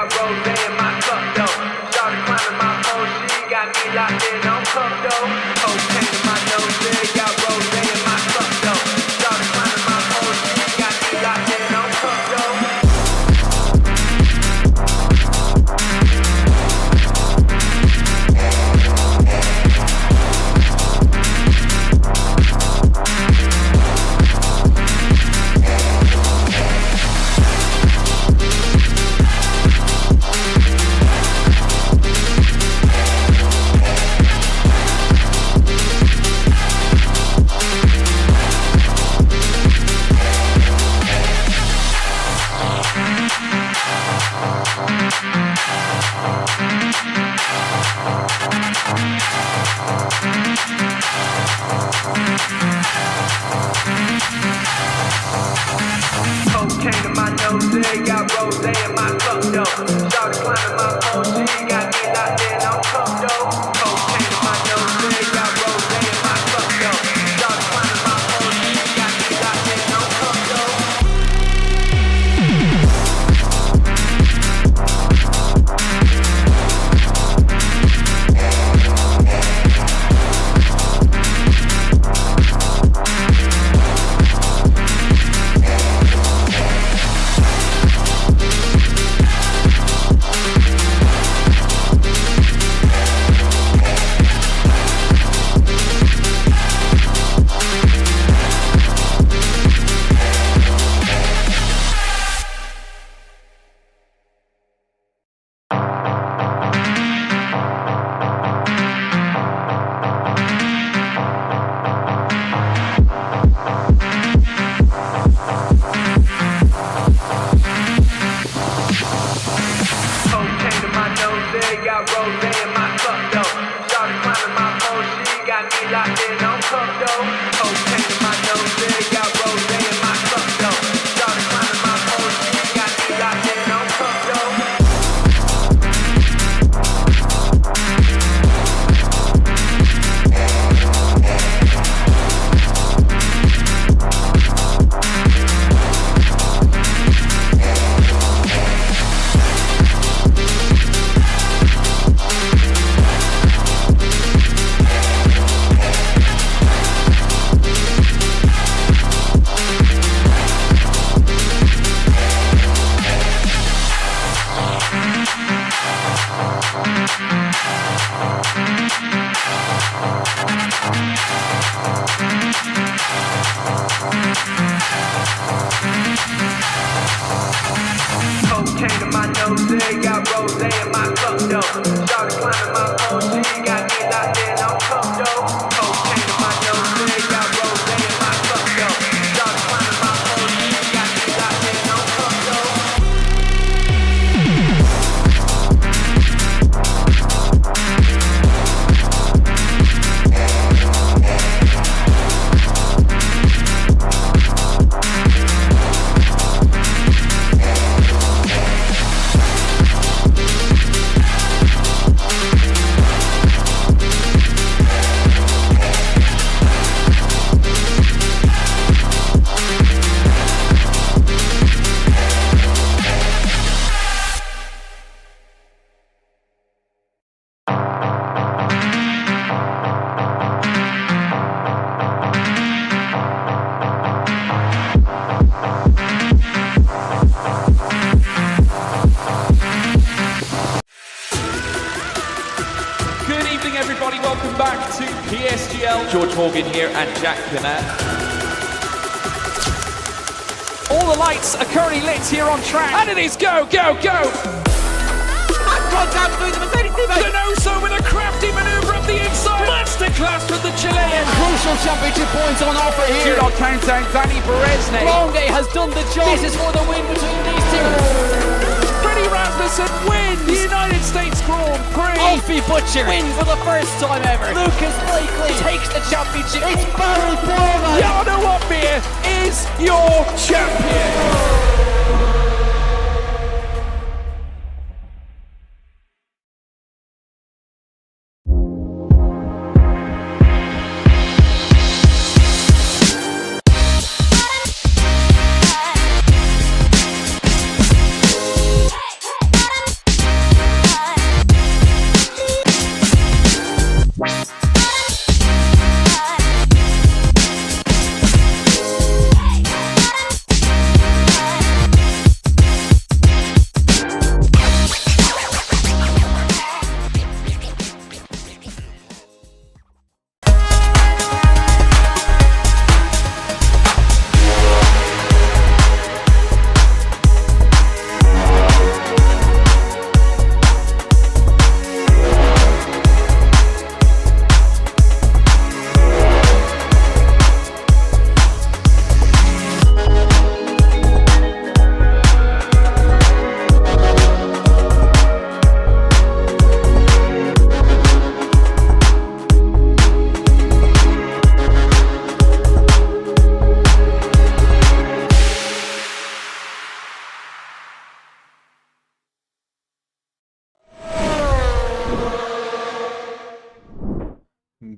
got rose in my cup though. Started climbing my pole, she got me locked in on cup though. Cocaine in my nose, got rose in my cup though. Started climbing my pole, she got me locked in on cup though. Cocaine in my nose, got rose in my cup though. Started climbing my pole, she got me locked in on cup though. Cocaine in my nose, got rose in my cup though. Started climbing my pole, she got me locked in on cup though. Cocaine in my nose, got rose in my cup though. Started climbing my pole, she got me locked in on cup though. Cocaine in my nose, got rose in my cup though. Started climbing my pole, she got me locked in on cup though. Cocaine in my nose, got rose in my cup though. Started climbing my pole, she got me locked in on cup though. Cocaine in my nose, got rose in my cup though. Started climbing my pole, she got me locked in on cup though. Everybody, welcome back to PSGL. George Morgan here and Jack Bennett. All the lights are currently lit here on track, and it is go, go, go! Down through the Mercedes teammate. Denoso with a crafty manoeuvre up the inside. Masterclass from the Chilean. Crucial championship points on offer here. Do not count out Danny Berezne. Longe has done the job. This is for the win between these two. Freddie Rasmussen wins the United States Grand Prix. Alfie Butcher wins for the first time ever. Lucas Blakely takes the championship. It's Barry Foreman. Jarno Opmeer is your champion.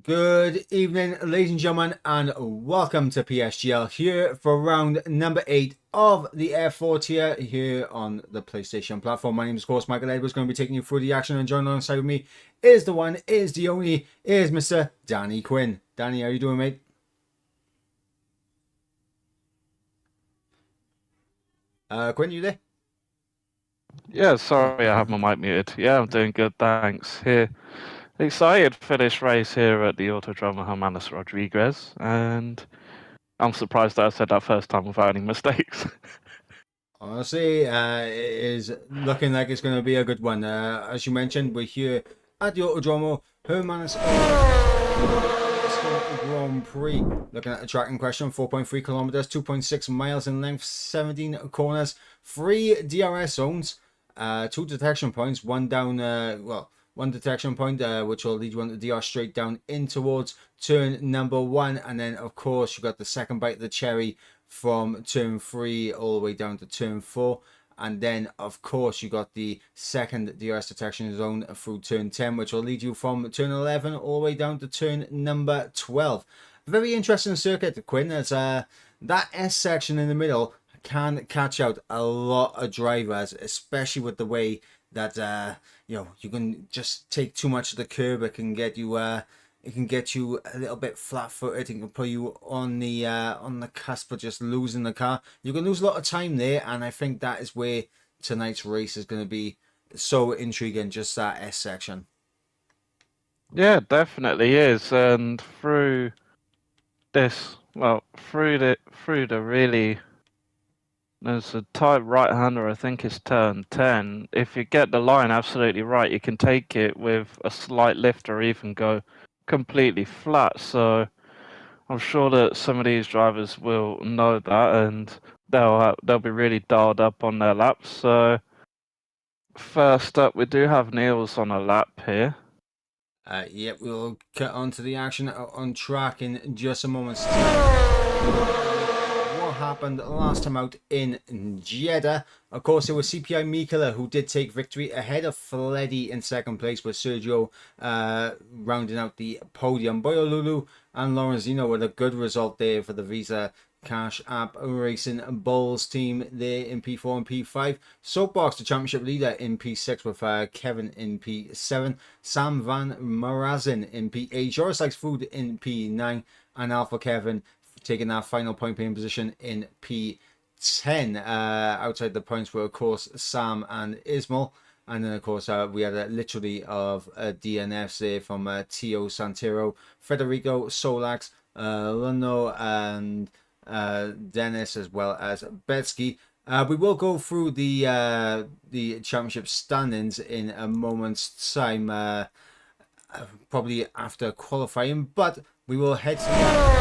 Good evening, ladies and gentlemen, and welcome to PSGL here for round number 8 of the F4 tier here on the PlayStation platform. My name is, of course, Michael Edwards, going to be taking you through the action, and joining alongside with me is the one, is the only, is Mr. Danny Quinn. Danny, how you doing, mate? Quinn, you there? Yeah, sorry, I have my mic muted. Yeah, I'm doing good, thanks. Here, excited for this race here at the Autodromo Hermanos Rodriguez, and I'm surprised that I said that first time without any mistakes. Honestly, it is looking like it's going to be a good one. As you mentioned, we're here at the Autodromo Hermanos Grand Prix. Looking at the track in question, 4.3 kilometers, 2.6 miles in length, 17 corners, 3 DRS zones, 2 detection points, one down, one detection point, which will lead you on the DR straight down in towards turn number 1. And then, of course, you've got the second bite of the cherry from turn 3 all the way down to turn 4. And then, of course, you got the second DRS detection zone through turn 10, which will lead you from turn 11 all the way down to turn number 12. Very interesting circuit, Quinn, as that S section in the middle can catch out a lot of drivers, especially with the way that you can just take too much of the curb. It can get you a little bit flat-footed. It can put you on the cusp of just losing the car. You can lose a lot of time there, and I think that is where tonight's race is going to be so intriguing. Just that S section. Yeah, definitely is, and through this, through the really. There's a tight right-hander, I think it's turn 10. If you get the line absolutely right, you can take it with a slight lift or even go completely flat. So I'm sure that some of these drivers will know that, and they'll be really dialed up on their laps. So first up, we do have Niels on a lap here. Yep, we'll cut on to the action on track in just a moment. What happened last time out in Jeddah? Of course, it was CPI Mikela who did take victory ahead of Fleddy in second place, with Sergio rounding out the podium. Boyolulu and Lorenzino with a good result there for the Visa Cash App Racing Bulls team there in P4 and P5. Soapbox, the championship leader, in P6 with Kevin in P7. Sam Van Marazin in P8. Joris Likes Food in P9. And Alpha Kevin taking that final point paying position in P10. Outside the points were, of course, Sam and Ismail. And then, of course, we had a literally of DNFs there from Tio Santero, Federico Solax, Luno, and Dennis, as well as Betsky. We will go through the championship standings in a moment's time, probably after qualifying, but we will head to qualifying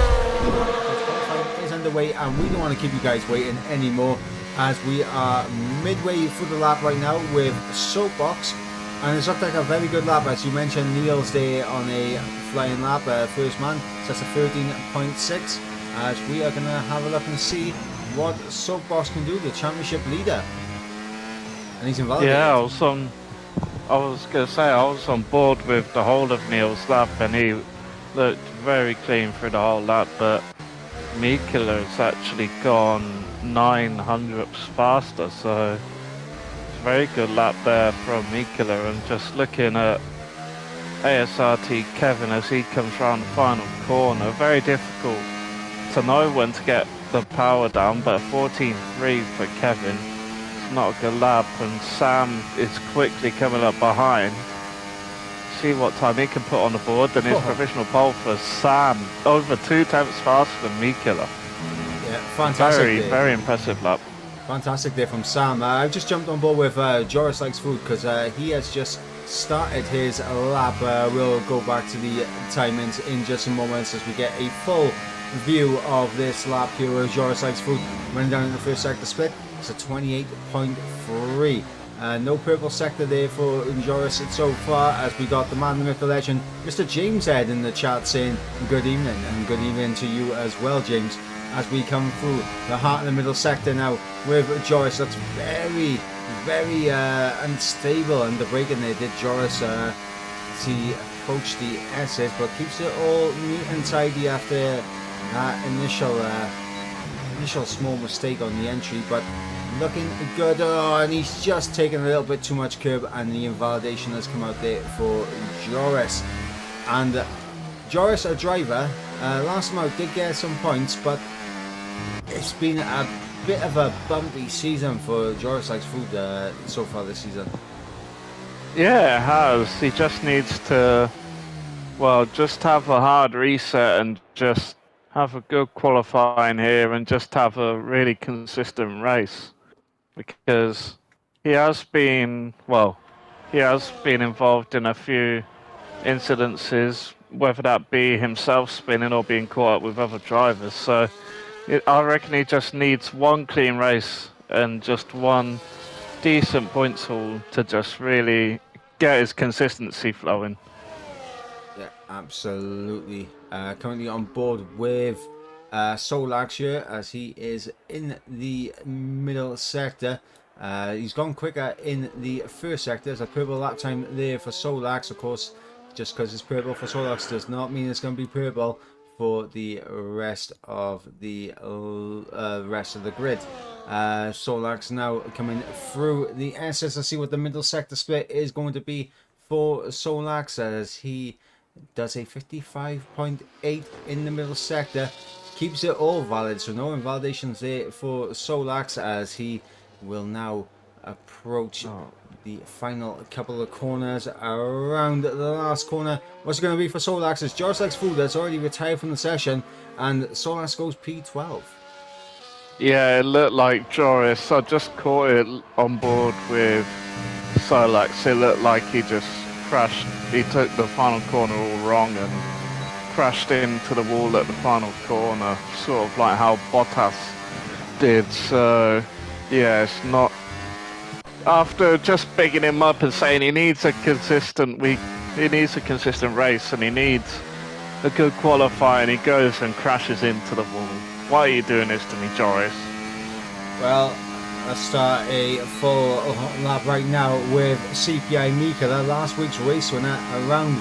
is underway, and we don't want to keep you guys waiting anymore, as we are midway through the lap right now with Soapbox, and it's looked like a very good lap. As you mentioned, Neil's there on a flying lap, first man, so that's a 13.6, as we are going to have a look and see what Soapbox can do, the championship leader. And he's involved. Yeah, I was going to say, I was on board with the whole of Neil's lap, and he looked very clean through the whole lap, but Mikela has actually gone 900 faster, so it's a very good lap there from Mikela. And just looking at ASRT Kevin as he comes around the final corner, very difficult to know when to get the power down, but 14.3 for Kevin, it's not a good lap, and Sam is quickly coming up behind. See what time he can put on the board, and his provisional pole for Sam over 2 tenths faster than Mikela. Yeah, fantastic. Very impressive lap. Fantastic there from Sam. I've just jumped on board with Joris Likes Food, because he has just started his lap. We'll go back to the timings in just a moment as we get a full view of this lap here with Joris Likes Food running down in the first sector split. It's a 28.3. No purple sector there for Joris so far, as we got the man, the myth, the legend, Mr. James Head in the chat saying good evening, and good evening to you as well, James, as we come through the heart of the middle sector now with Joris. That's very unstable, and the braking there did Joris see approach the S's, but keeps it all neat and tidy after that initial small mistake on the entry, but looking good. Oh, and he's just taken a little bit too much curb, and the invalidation has come out there for Joris. And Joris, a driver, last time out did get some points, but it's been a bit of a bumpy season for Joris Likes Food so far this season. Yeah, it has. He just needs to, well, just have a hard reset and just have a good qualifying here and just have a really consistent race. Because he has been involved in a few incidences, whether that be himself spinning or being caught up with other drivers. So I reckon he just needs one clean race and just one decent points haul to just really get his consistency flowing. Yeah, absolutely. Currently on board with Solax here, as he is in the middle sector. He's gone quicker in the first sector. There's a purple lap time there for Solax. Of course, just because it's purple for Solax does not mean it's going to be purple for the rest of the grid. Solax now coming through the SS. Let's see what the middle sector split is going to be for Solax, as he does a 55.8 in the middle sector. Keeps it all valid, so no invalidations there for Solax, as he will now approach the final couple of corners. Around the last corner, what's it going to be for Solax? It's Joris Likes Food that's already retired from the session, and Solax goes P12. Yeah, it looked like Joris. I just caught it on board with Solax. It looked like he just crashed. He took the final corner all wrong and crashed into the wall at the final corner, sort of like how Bottas did. So yeah, it's not. After just bigging him up and saying he needs a consistent week, he needs a consistent race, and he needs a good qualifying, he goes and crashes into the wall. Why are you doing this to me, Joris? Well, let's start a full lap right now with CPI Mikela, last week's race winner around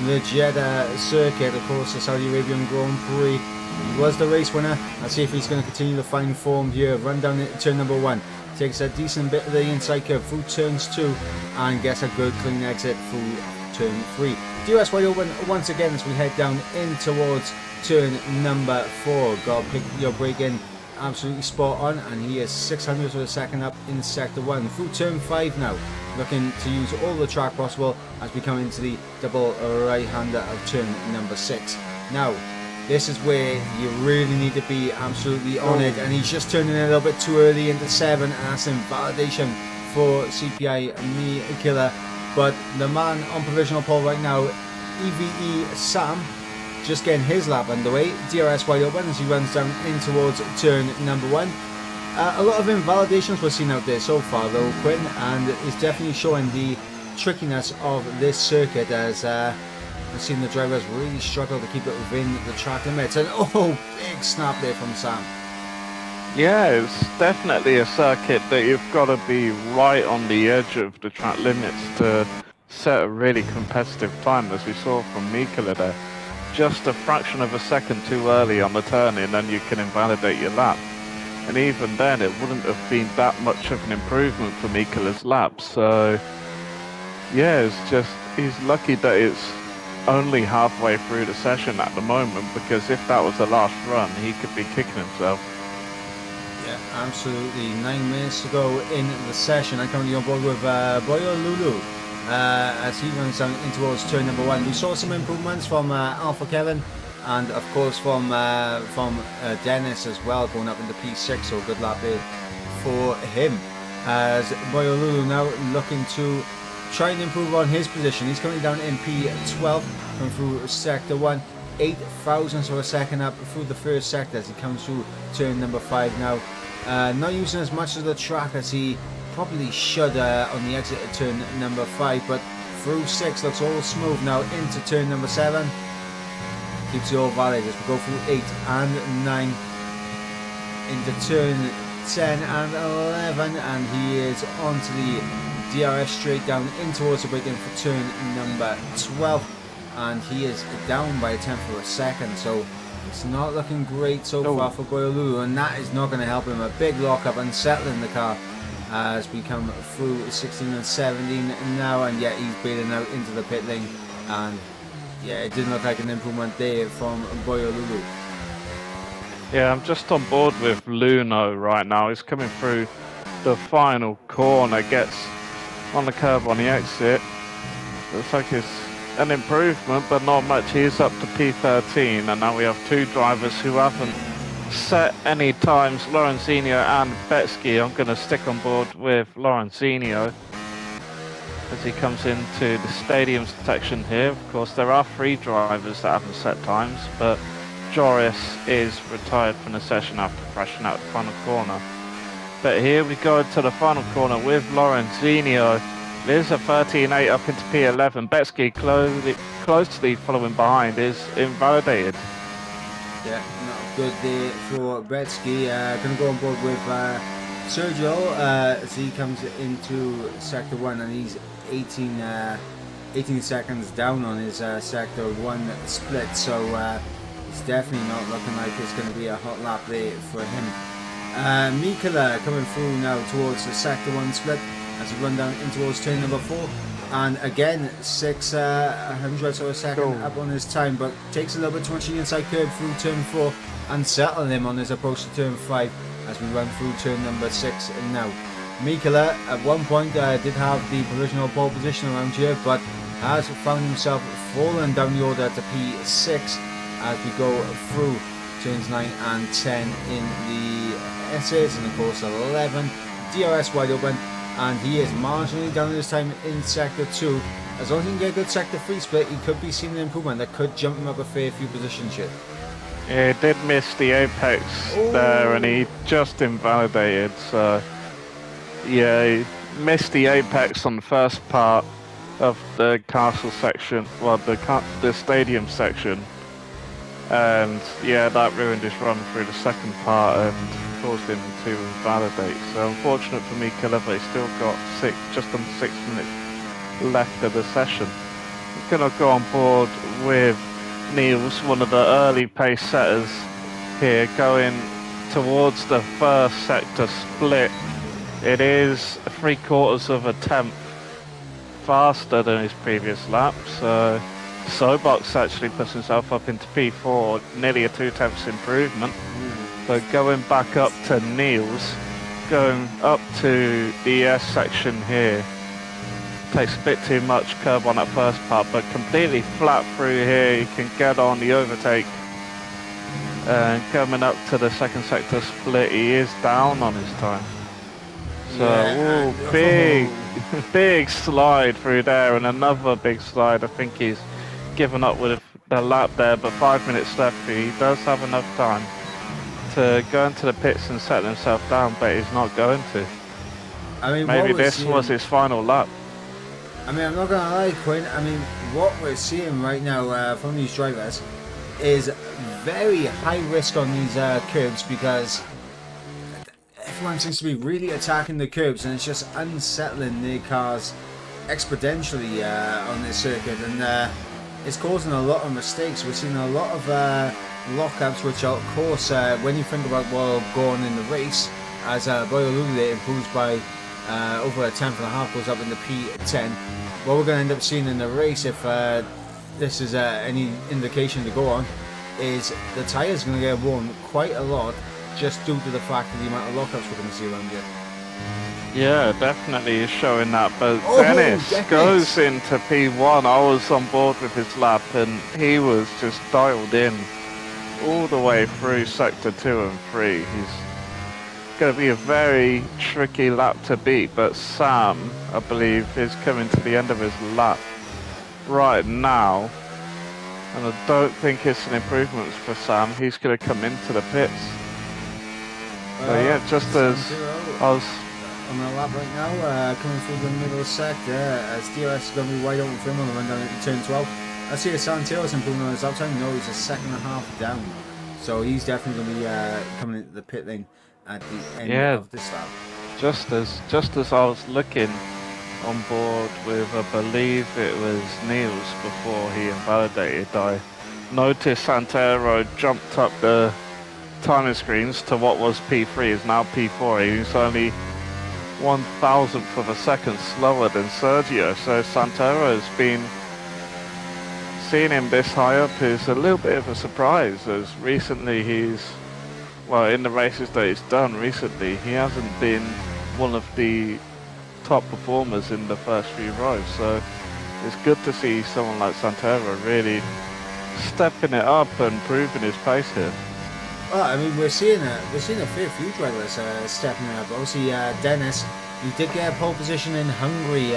the Jeddah circuit, of course, the Saudi Arabian Grand Prix. He was the race winner. Let's see if he's going to continue to find form here. Run down turn number 1. Takes a decent bit of the inside curve through turns 2 and gets a good clean exit through turn 3. DRS wide open once again as we head down in towards turn number 4. Got to pick your brake in absolutely spot on, and he is 600 of a second up in sector 1. Through turn 5 now, looking to use all the track possible as we come into the double right-hander of turn number 6. Now, this is where you really need to be absolutely on it, and he's just turning a little bit too early into 7, and that's invalidation for CPI Mikela. But the man on provisional pole right now, EVE Sam, just getting his lap underway. DRS wide open as he runs down in towards turn number 1. A lot of invalidations we're seeing out there so far though, Quinn, and it's definitely showing the trickiness of this circuit, as we've seen the drivers really struggle to keep it within the track limits. And oh, big snap there from Sam. Yeah, it's definitely a circuit that you've got to be right on the edge of the track limits to set a really competitive time, as we saw from Mikela there. Just a fraction of a second too early on the turn in, and you can invalidate your lap. And even then, it wouldn't have been that much of an improvement for Mikela's lap. So, yeah, it's just, he's lucky that it's only halfway through the session at the moment, because if that was the last run, he could be kicking himself. Yeah, absolutely. 9 minutes to go in the session. I'm currently on board with Boyo Lulu as he runs down in towards turn number 1. We saw some improvements from Alpha Kevin, and of course from Dennis as well, going up into P6, so good lap there for him. As Boyo Lulu now looking to try and improve on his position. He's currently down in P12 from through sector 1. 8 thousandths of a second up through the first sector as he comes through turn number 5 now. Not using as much of the track as he probably should on the exit of turn number 5, but through 6 looks all smooth now into turn number 7. Keeps it all valid as we go through 8 and 9 into turn 10 and 11, and he is onto the DRS straight down in towards the break-in for turn number 12. and he is down by a tenth of a second. So it's not looking great so far for Boyolulu, and that is not going to help him. A big lockup, unsettling the car as we come through 16 and 17 now, and yet he's bailing out into the pit lane, and yeah, it didn't look like an improvement there from Boyolulu. Yeah, I'm just on board with Luno right now. He's coming through the final corner, gets on the curb on the exit. Looks like it's an improvement, but not much. He's up to P13, and now we have two drivers who haven't set any times, Lorenzino and Betsky. I'm going to stick on board with Lorenzino as he comes into the stadium section here. Of course, there are three drivers that haven't set times, but Joris is retired from the session after crashing out the final corner. But here we go to the final corner with Lorenzino. There's a 13.8 up into P11. Betsky closely following behind is invalidated. Yeah, not good there for Betsky. Going to go on board with Sergio as he comes into Sector 1, and he's 18 seconds down on his Sector 1 split. So it's definitely not looking like it's going to be a hot lap there for him. Mikula coming through now towards the Sector 1 split as we run down in towards turn number 4, and again 6 hundredths of a second up on his time, but takes a little bit too much inside curve through turn 4 and settling him on his approach to turn 5 as we run through turn number 6 now. Mikula at one point did have the provisional pole position around here, but has found himself falling down the order to P6 as we go through turns 9 and 10 in the S's, and of course 11 DRS wide open, and he is marginally down this time in Sector 2. As long as he can get a good Sector 3 split, he could be seeing an improvement that could jump him up a fair few positions here. Yeah, he did miss the apex there, and he just invalidated, so yeah, he missed the apex on the first part of the castle section, well, the stadium section, and yeah, that ruined his run through the second part and caused him to invalidate. So unfortunate for Mikula, but he's still got just under 6 minutes left of the session. We're going to go on board with Niels, one of the early pace setters here, going towards the first sector split. It is 3/4 of a tenth faster than his previous lap, so Sobox actually puts himself up into P4, nearly a 2/10 improvement. But going back up to Niels, going up to the S section here, takes a bit too much curb on that first part, but completely flat through here. You can get on the overtake, and coming up to the second sector split, he is down on his time. So big slide through there, and another big slide. I think he's given up with the lap there, but 5 minutes left. He does have enough time to go into the pits and settle himself down, but he's not going to. I mean, maybe this was his final lap. I mean, I'm not going to lie, Quinn. I mean, what we're seeing right now from these drivers is very high risk on these curbs, because everyone seems to be really attacking the curbs, and it's just unsettling their cars exponentially on this circuit, and it's causing a lot of mistakes. We're seeing a lot of lockups, which are, of course, when you think about what will go on in the race, as Boyolulu improves by over a tenth and a half, goes up into P10. What we're going to end up seeing in the race, if this is any indication to go on, is the tyres are going to get worn quite a lot, just due to the fact of the amount of lockups we're going to see around here. Yeah, definitely is showing that, but Dennis goes into P1. I was on board with his lap, and he was just dialed in all the way through Sector 2 and 3. He's going to be a very tricky lap to beat, but Sam, I believe, is coming to the end of his lap right now, and I don't think it's an improvement for Sam. He's going to come into the pits. So yeah, just as I was on the lap right now, coming through the middle sector, as DRS is going to be wide open for him on the run down into turn 12. I see a Santiago's improving on his lap time. No, he's a second and a half down, so he's definitely going to be coming into the pit lane at the end of this lap. Just as I was looking on board with, I believe it was Niels before he invalidated. I noticed Santero jumped up the timing screens to what was P3 is now P4. He's only 1,000th of a second slower than Sergio, so Santero has been, seeing him this high up is a little bit of a surprise, as recently well, in the races that he's done recently, he hasn't been one of the top performers in the first few rows, so it's good to see someone like Santero really stepping it up and proving his pace here. Well, I mean, we're seeing a fair few drivers stepping up. Obviously, Dennis, he did get a pole position in Hungary.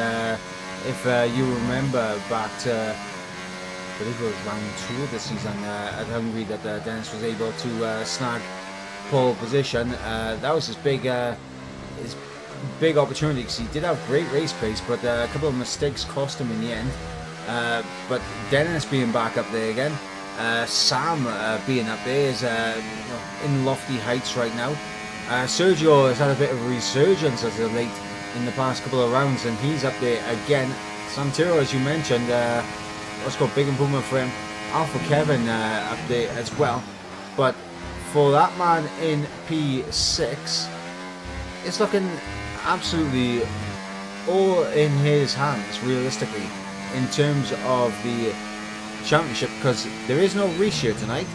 If you remember back to, I believe it was round 2 of the season at Hungary, that Dennis was able to snag pole position. That was his big opportunity, because he did have great race pace, but a couple of mistakes cost him in the end. But Dennis being back up there again. Sam being up there is in lofty heights right now. Sergio has had a bit of a resurgence as of late in the past couple of rounds, and he's up there again. Santero, as you mentioned, what's called big improvement for him. Alpha Kevin up there as well. But for that man in P6, it's looking absolutely all in his hands, realistically, in terms of the championship, because there is no Reese here tonight,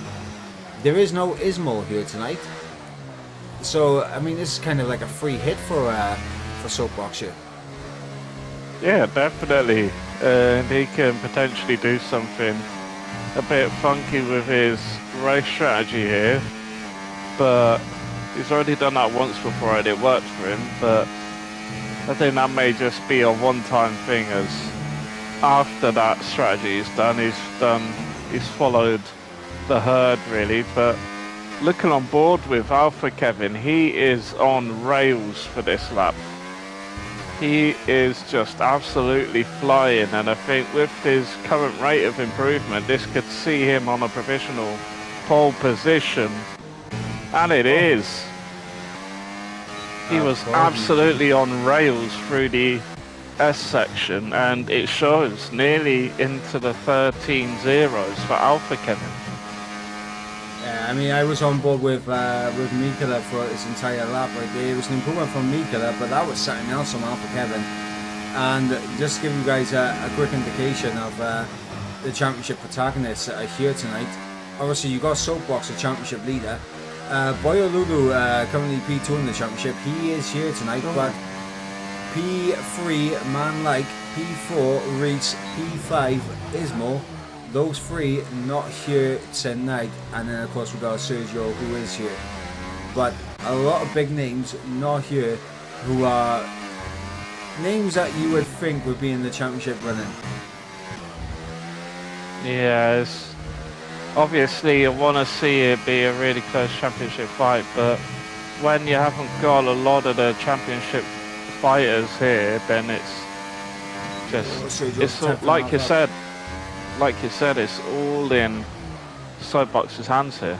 there is no Ismail here tonight, so I mean this is kind of like a free hit for Soapbox here. Yeah, definitely, and he can potentially do something a bit funky with his race strategy here, but he's already done that once before and it worked for him. But I think that may just be a one-time thing, as after that strategy is done, he's followed the herd really. But looking on board with Alpha Kevin, he is on rails for this lap. He is just absolutely flying, and I think with his current rate of improvement, this could see him on a provisional pole position, and it is. He was absolutely on rails through the S section, and it shows nearly into the 13 zeros for Alpha Kevin. Yeah, I mean, I was on board with Mikela for his entire lap right there. It was an improvement from Mikela, but that was something else from Alpha Kevin. And just to give you guys a quick indication of the championship protagonists that are here tonight. Obviously, you got Soapbox, the championship leader. Boyo Lulu, currently P2 in the championship, he is here tonight, but P3, Man Like, P4, Reese, P5, Ismo, those three not here tonight. And then of course we got Sergio, who is here, but a lot of big names not here, who are names that you would think would be in the championship running. Yes, obviously you want to see it be a really close championship fight, but when you haven't got a lot of the championship fighters here, then it's just, it's all, like you said, it's all in Soapbox's hands here.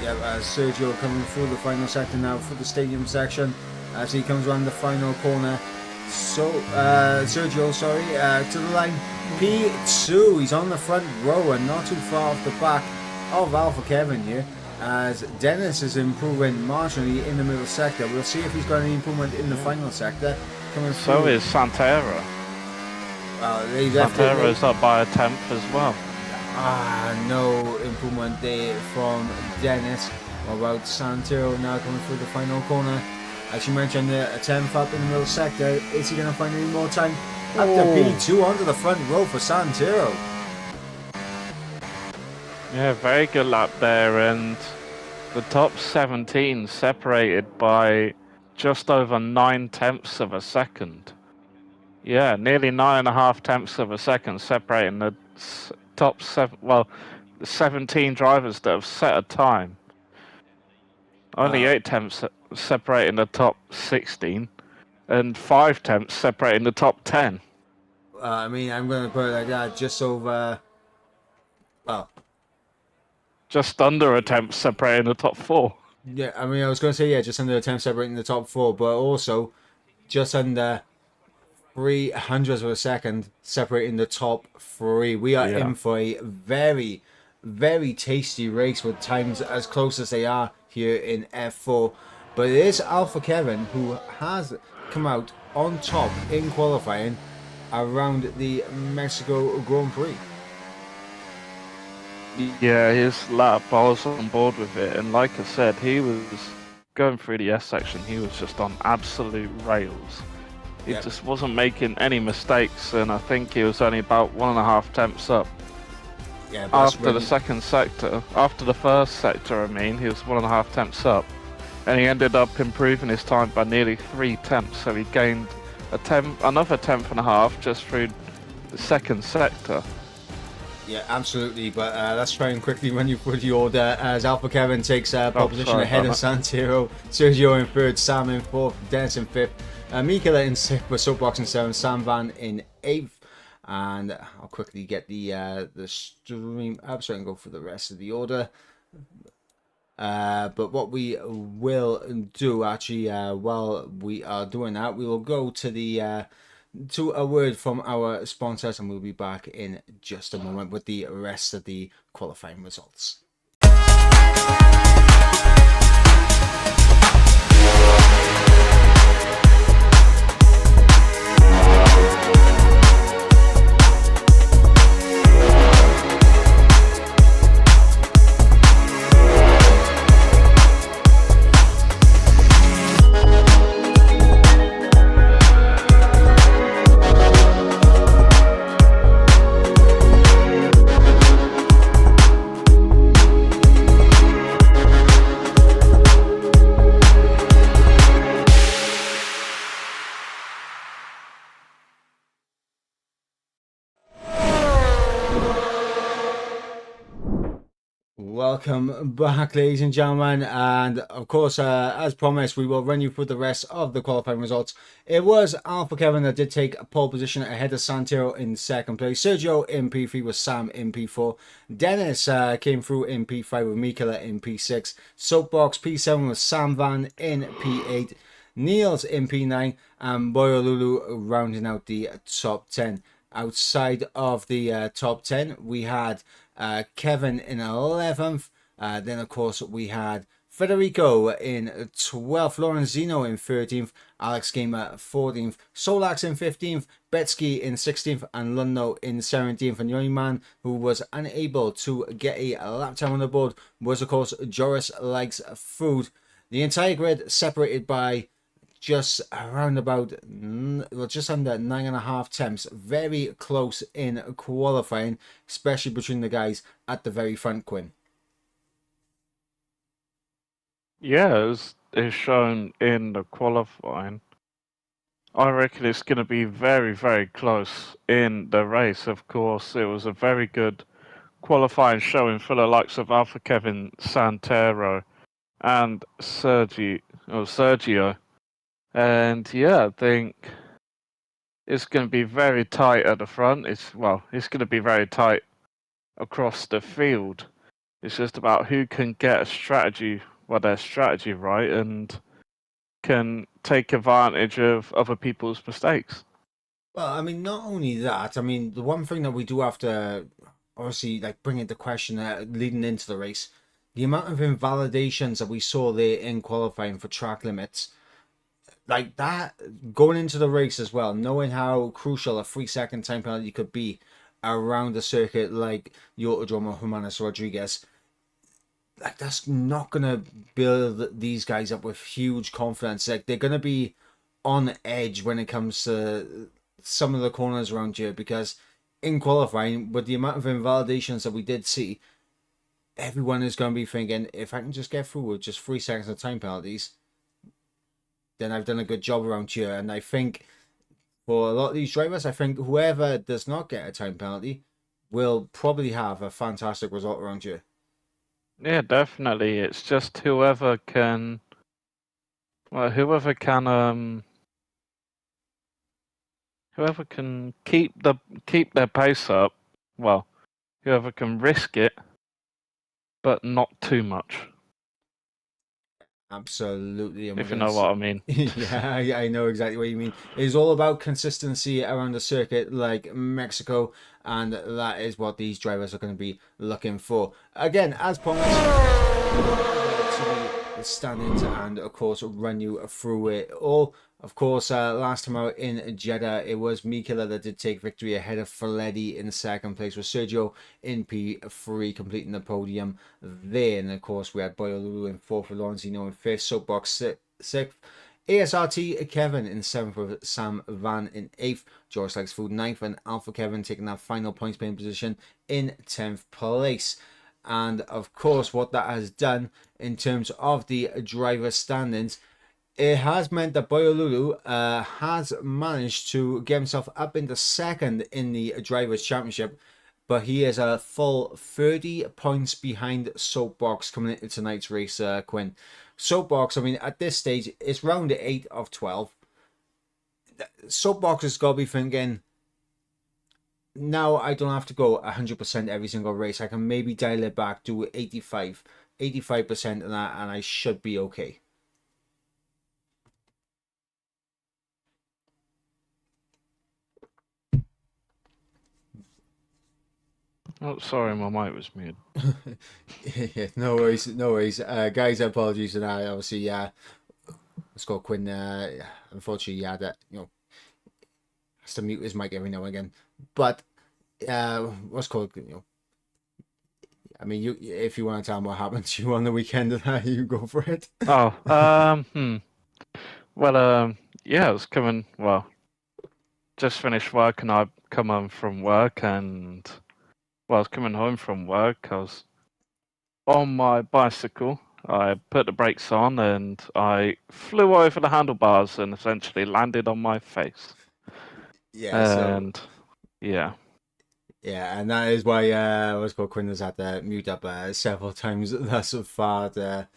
Yeah, Sergio coming through the final sector now for the stadium section as he comes around the final corner. So Sergio, to the line, P2. He's on the front row and not too far off the back of Alpha Kevin here, as Dennis is improving marginally in the middle sector. We'll see if he's got any improvement in the final sector coming through. So is Santero. Santero's up by a 10th as well. No improvement there from Dennis. What about Santero now coming through the final corner? As you mentioned, a 10th up in the middle sector. Is he going to find any more time? Up to P2 onto the front row for Santero. Yeah, very good lap there, and the top 17 separated by just over 9/10 of a second. Yeah, nearly 9.5 of a second separating the top 17 drivers that have set a time. Only 8/10 separating the top 16, and 5/10 separating the top 10. I mean, I'm going to put it like that, just over, just under a 10th separating the top 4. Yeah, I mean, I was going to say, yeah, just under a 10th separating the top 4, but also just under 300ths of a second separating the top three. We are in for a very, very tasty race with times as close as they are here in F4. But it is Alpha Kevin who has come out on top in qualifying around the Mexico Grand Prix. Yeah, his lap, I was on board with it, and like I said, he was going through the S section, he was just on absolute rails. He just wasn't making any mistakes, and I think he was only about 1.5 tenths up. Yeah, after the second sector, after the first sector, I mean, he was 1.5 tenths up, and he ended up improving his time by nearly 3 tenths, so he gained another 1.5 just through the second sector. Yeah, absolutely. But let's try and quickly run you through the order as Alpha Kevin takes pole position ahead of Santero, Sergio in third, Sam in fourth, Dennis in fifth, Mikela in sixth, with Soapbox in seventh, Sam Van in eighth. And I'll quickly get the stream up so I can go for the rest of the order. But what we will do actually while we are doing that, we will go to the to a word from our sponsors, and we'll be back in just a moment with the rest of the qualifying results. Welcome back, ladies and gentlemen, and of course, as promised, we will run you through the rest of the qualifying results. It was Alpha Kevin that did take a pole position ahead of Santero in second place, Sergio in P3 with Sam in P4, Dennis came through in P5 with Mikela in P6, Soapbox P7 with Sam Van in P8, Niels in P9, and Boyolulu rounding out the top 10. Outside of the top 10, we had Kevin in 11th. Then, of course, we had Federico in 12th, Lorenzino in 13th, Alex Gamer 14th, Solax in 15th, Betsky in 16th, and Lundo in 17th. And the only man who was unable to get a lap time on the board was, of course, Joris Likes Food. The entire grid separated by just around about, well, just under 9.5 temps. Very close in qualifying, especially between the guys at the very front, Quinn. Yeah, it's shown in the qualifying. I reckon it's going to be very, very close in the race. Of course, it was a very good qualifying showing for the likes of Alpha Kevin, Santero, and Sergio. And yeah, I think it's going to be very tight at the front. It's going to be very tight across the field. It's just about who can get their strategy right, and can take advantage of other people's mistakes. Well, I mean, not only that, I mean, the one thing that we do have to obviously bring into question leading into the race, the amount of invalidations that we saw there in qualifying for track limits. Like that, going into the race as well, knowing how crucial a 3-second time penalty could be around a circuit like the Autodromo Hermanos Rodriguez, like that's not going to build these guys up with huge confidence. Like they're going to be on edge when it comes to some of the corners around here, because in qualifying, with the amount of invalidations that we did see, everyone is going to be thinking, if I can just get through with just 3 seconds of time penalties, then I've done a good job around here. And I think for a lot of these drivers, I think whoever does not get a time penalty will probably have a fantastic result around here. Yeah, definitely. It's just whoever can keep their pace up. Well, whoever can risk it, but not too much. Absolutely. And if you know what I mean. Yeah, I know exactly what you mean. It's all about consistency around the circuit like Mexico, and that is what these drivers are going to be looking for. Again, as promised, the standings and of course run you through it all. Of course, last time out in Jeddah, it was Mikela that did take victory ahead of Freddy in second place, with Sergio in P3 completing the podium there. And of course, we had Boyolulu in fourth, with Lorenzino in fifth, Soapbox sixth, ASRT Kevin in seventh, with Sam Van in eighth, George Likes Food ninth, and Alpha Kevin taking that final points paying position in 10th place. And of course, what that has done in terms of the driver standings, it has meant that Boyolulu has managed to get himself up into second in the Drivers' Championship, but he is a full 30 points behind Soapbox coming into tonight's race, Quinn. Soapbox, I mean, at this stage, it's round 8 of 12. Soapbox has got to be thinking, now I don't have to go 100% every single race. I can maybe dial it back, do 85% of that, and I should be okay. Oh, sorry, my mic was muted. Yeah, no worries, no worries. Guys, apologies for that. Obviously, let's go Quinn. Unfortunately, yeah, that has to mute his mic every now and again. But what's called, I mean, if you want to tell him what happened to you on the weekend, you go for it. Oh, well, yeah, I was coming. Well, just finished work, and I come home from work, and I was coming home from work. I was on my bicycle. I put the brakes on, and I flew over the handlebars and essentially landed on my face. Yeah. And yeah. Yeah, and that is why what's called Quinn has had to mute up several times thus far to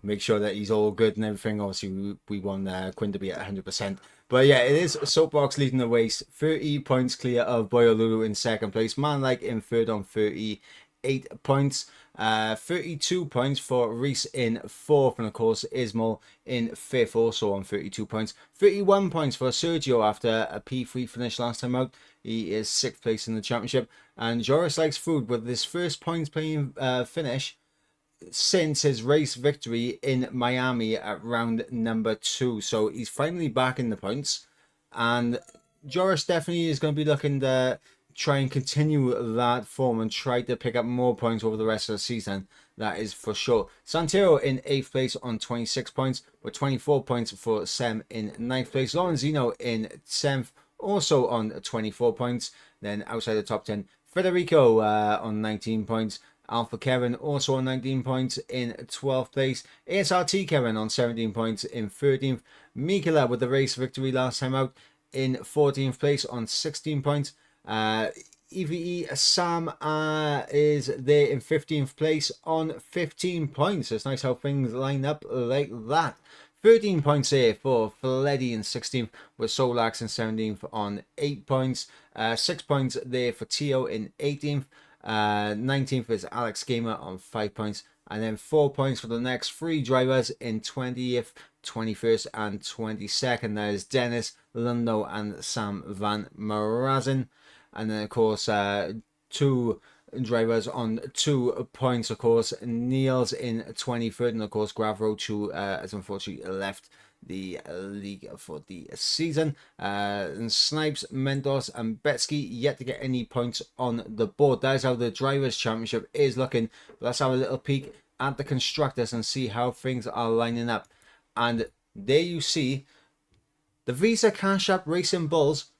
make sure that he's all good and everything. Obviously, we want Quinn to be at 100%. But yeah, it is Soapbox leading the race, 30 points clear of Boyolulu in second place, Manlike in third on 38 points, 32 points for Reese in fourth, and of course Ismail in fifth also on 32 points, 31 points for Sergio after a P3 finish last time out. He is sixth place in the championship, and Joris Likes Food with his first points playing finish since his race victory in Miami at round number 2. So he's finally back in the points, and Joris definitely is going to be looking to try and continue that form and try to pick up more points over the rest of the season. That is for sure. Santero in 8th place on 26 points, with 24 points for Sem in 9th place. Lorenzino in 10th, also on 24 points. Then outside the top 10, Federico on 19 points. Alpha Kevin also on 19 points in 12th place. ASRT Kevin on 17 points in 13th. Mikela with the race victory last time out in 14th place on 16 points. EVE Sam is there in 15th place on 15 points. It's nice how things line up like that. 13 points here for Fleddy in 16th, with Solax in 17th on 8 points. 6 points there for Tio in 18th. 19th is Alex Gamer on 5 points. And then 4 points for the next 3 drivers in 20th, 21st and 22nd. That is Dennis, Lundo and Sam Van Marazin. And then, of course, 2 drivers on 2 points, of course. Niels in 23rd, and of course, Gravro, who has unfortunately left the league for the season. And Snipes, Mendos, and Betsky yet to get any points on the board. That is how the Drivers' Championship is looking. But let's have a little peek at the Constructors and see how things are lining up. And there you see the Visa Cash App Racing Bulls,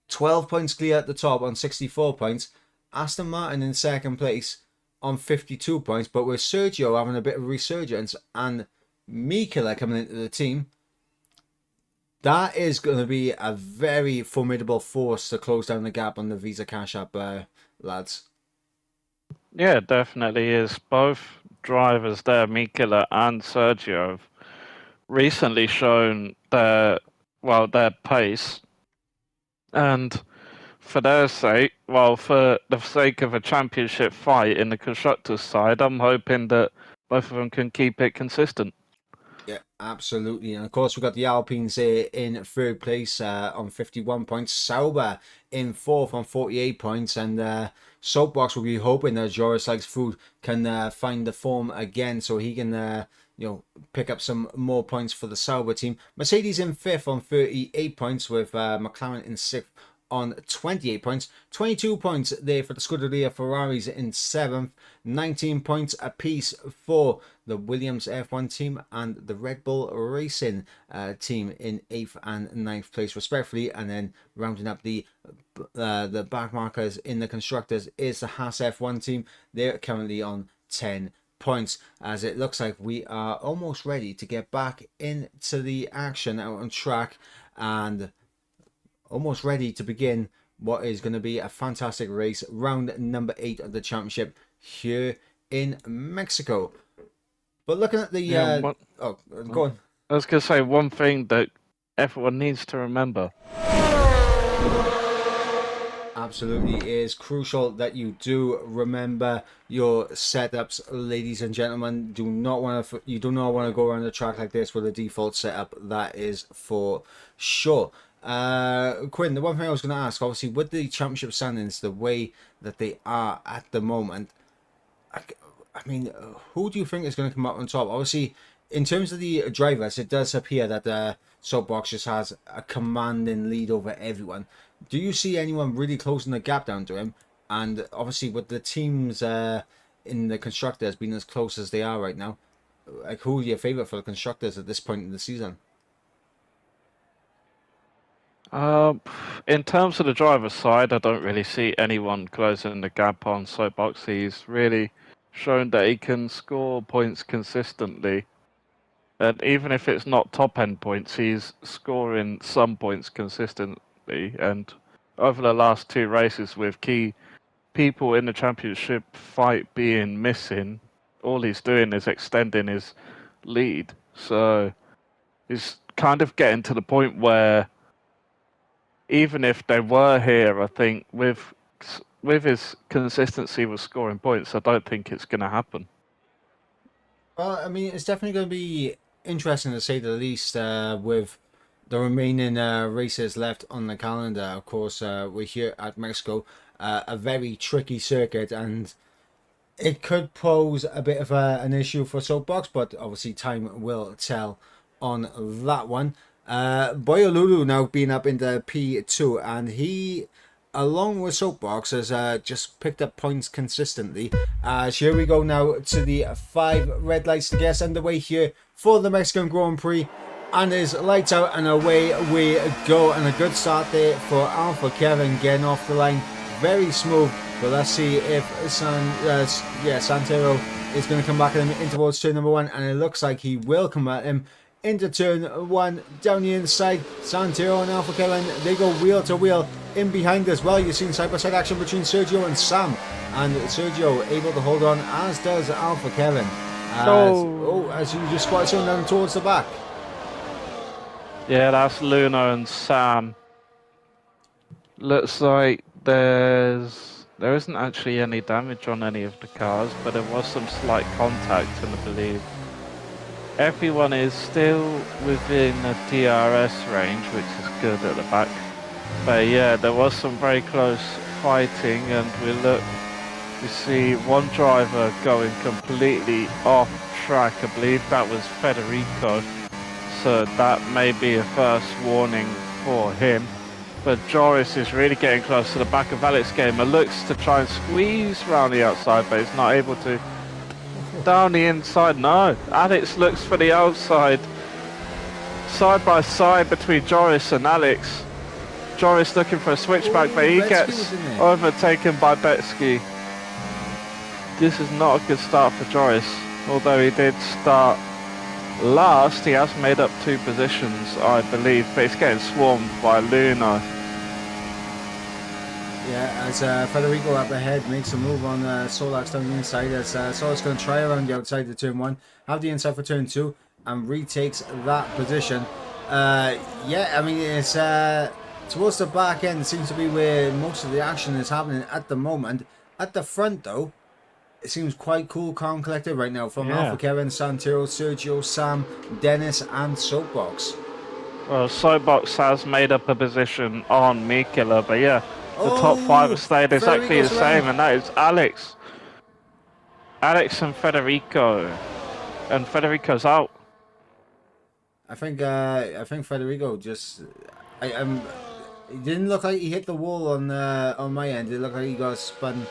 12 points clear at the top on 64 points. Aston Martin in second place on 52 points, but with Sergio having a bit of resurgence and Mikela coming into the team, that is going to be a very formidable force to close down the gap on the Visa Cash App, lads. Yeah, it definitely is. Both drivers there, Mikela and Sergio, have recently shown their pace. And for their sake, for the sake of a championship fight in the constructors' side, I'm hoping that both of them can keep it consistent. Yeah, absolutely. And of course, we've got the Alpines here in third place on 51 points. Sauber in fourth on 48 points. And Soapbox will be hoping that Joris Likes Food can find the form again so he can, pick up some more points for the Sauber team. Mercedes in fifth on 38 points with McLaren in sixth on 28 points. 22 points there for the Scuderia Ferraris in 7th. 19 points apiece for the Williams F1 team and the Red Bull Racing team in 8th and 9th place respectively. And then rounding up the back markers in the constructors is the Haas F1 team. They're currently on 10 points, as it looks like we are almost ready to get back into the action out on track and almost ready to begin what is going to be a fantastic race, round number 8 of the championship here in Mexico. But looking at the go on. I was going to say one thing that everyone needs to remember. Absolutely, it is crucial that you do remember your setups, ladies and gentlemen. You do not want to go around the track like this with a default setup. That is for sure. Quinn, the one thing I was going to ask, obviously, with the championship standings the way that they are at the moment, I mean, who do you think is going to come up on top? Obviously, in terms of the drivers, it does appear that Soapbox just has a commanding lead over everyone. Do you see anyone really closing the gap down to him? And obviously, with the teams in the constructors being as close as they are right now, like, who are your favourite for the constructors at this point in the season? In terms of the driver's side, I don't really see anyone closing the gap on Soapbox. He's really shown that he can score points consistently. And even if it's not top-end points, he's scoring some points consistently. And over the last 2 races, with key people in the championship fight being missing, all he's doing is extending his lead. So he's kind of getting to the point where even if they were here, I think with his consistency with scoring points, I don't think it's going to happen. Well, I mean, it's definitely going to be interesting to say the least with the remaining races left on the calendar. Of course, we're here at Mexico, a very tricky circuit, and it could pose a bit of an issue for Soapbox, but obviously time will tell on that one. Boyolulu now being up in the P2, and he, along with Soapbox, has just picked up points consistently. So here we go now to the 5 red lights to get underway here for the Mexican Grand Prix. And is lights out and away we go. And a good start there for Alpha Kevin getting off the line. Very smooth. But let's see if Santero is going to come back at him in towards turn number 1. And it looks like he will come at him into turn 1 down the inside. Santero and Alpha Kevin, they go wheel to wheel in behind as well. You're seeing side by side action between Sergio and Sam, and Sergio able to hold on, as does Alpha Kevin, as you just spotted someone down towards the back. Yeah, that's Luna and Sam. Looks like there isn't actually any damage on any of the cars, but there was some slight contact, and I believe everyone is still within a DRS range, which is good at the back. But yeah, there was some very close fighting, and we see one driver going completely off track. I believe that was Federico, so that may be a first warning for him. But Joris is really getting close to the back of Alex Gamer, looks to try and squeeze round the outside, but he's not able to. Down the inside, no. Alex looks for the outside. Side by side between Joris and Alex. Joris looking for a switchback, but he gets overtaken by Betsky. This is not a good start for Joris. Although he did start last, he has made up 2 positions, I believe, but he's getting swarmed by Luna. Yeah, as Federico up ahead makes a move on Solax down the inside, as Solax going to try around the outside of turn 1, have the inside for turn 2, and retakes that position. Yeah, I mean, it's towards the back end seems to be where most of the action is happening at the moment. At the front, though, it seems quite cool, calm, collected right now from Yeah. Alpha Kevin, Santero, Sergio, Sam, Dennis, and Soapbox. Well, Soapbox has made up a position on Me Killer, but yeah, the top 5 Oh, have stayed exactly the Federico's same, around. and that is Alex. Alex and Federico. And Federico's out. I think Federico just it didn't look like he hit the wall on my end. It looked like he got spun,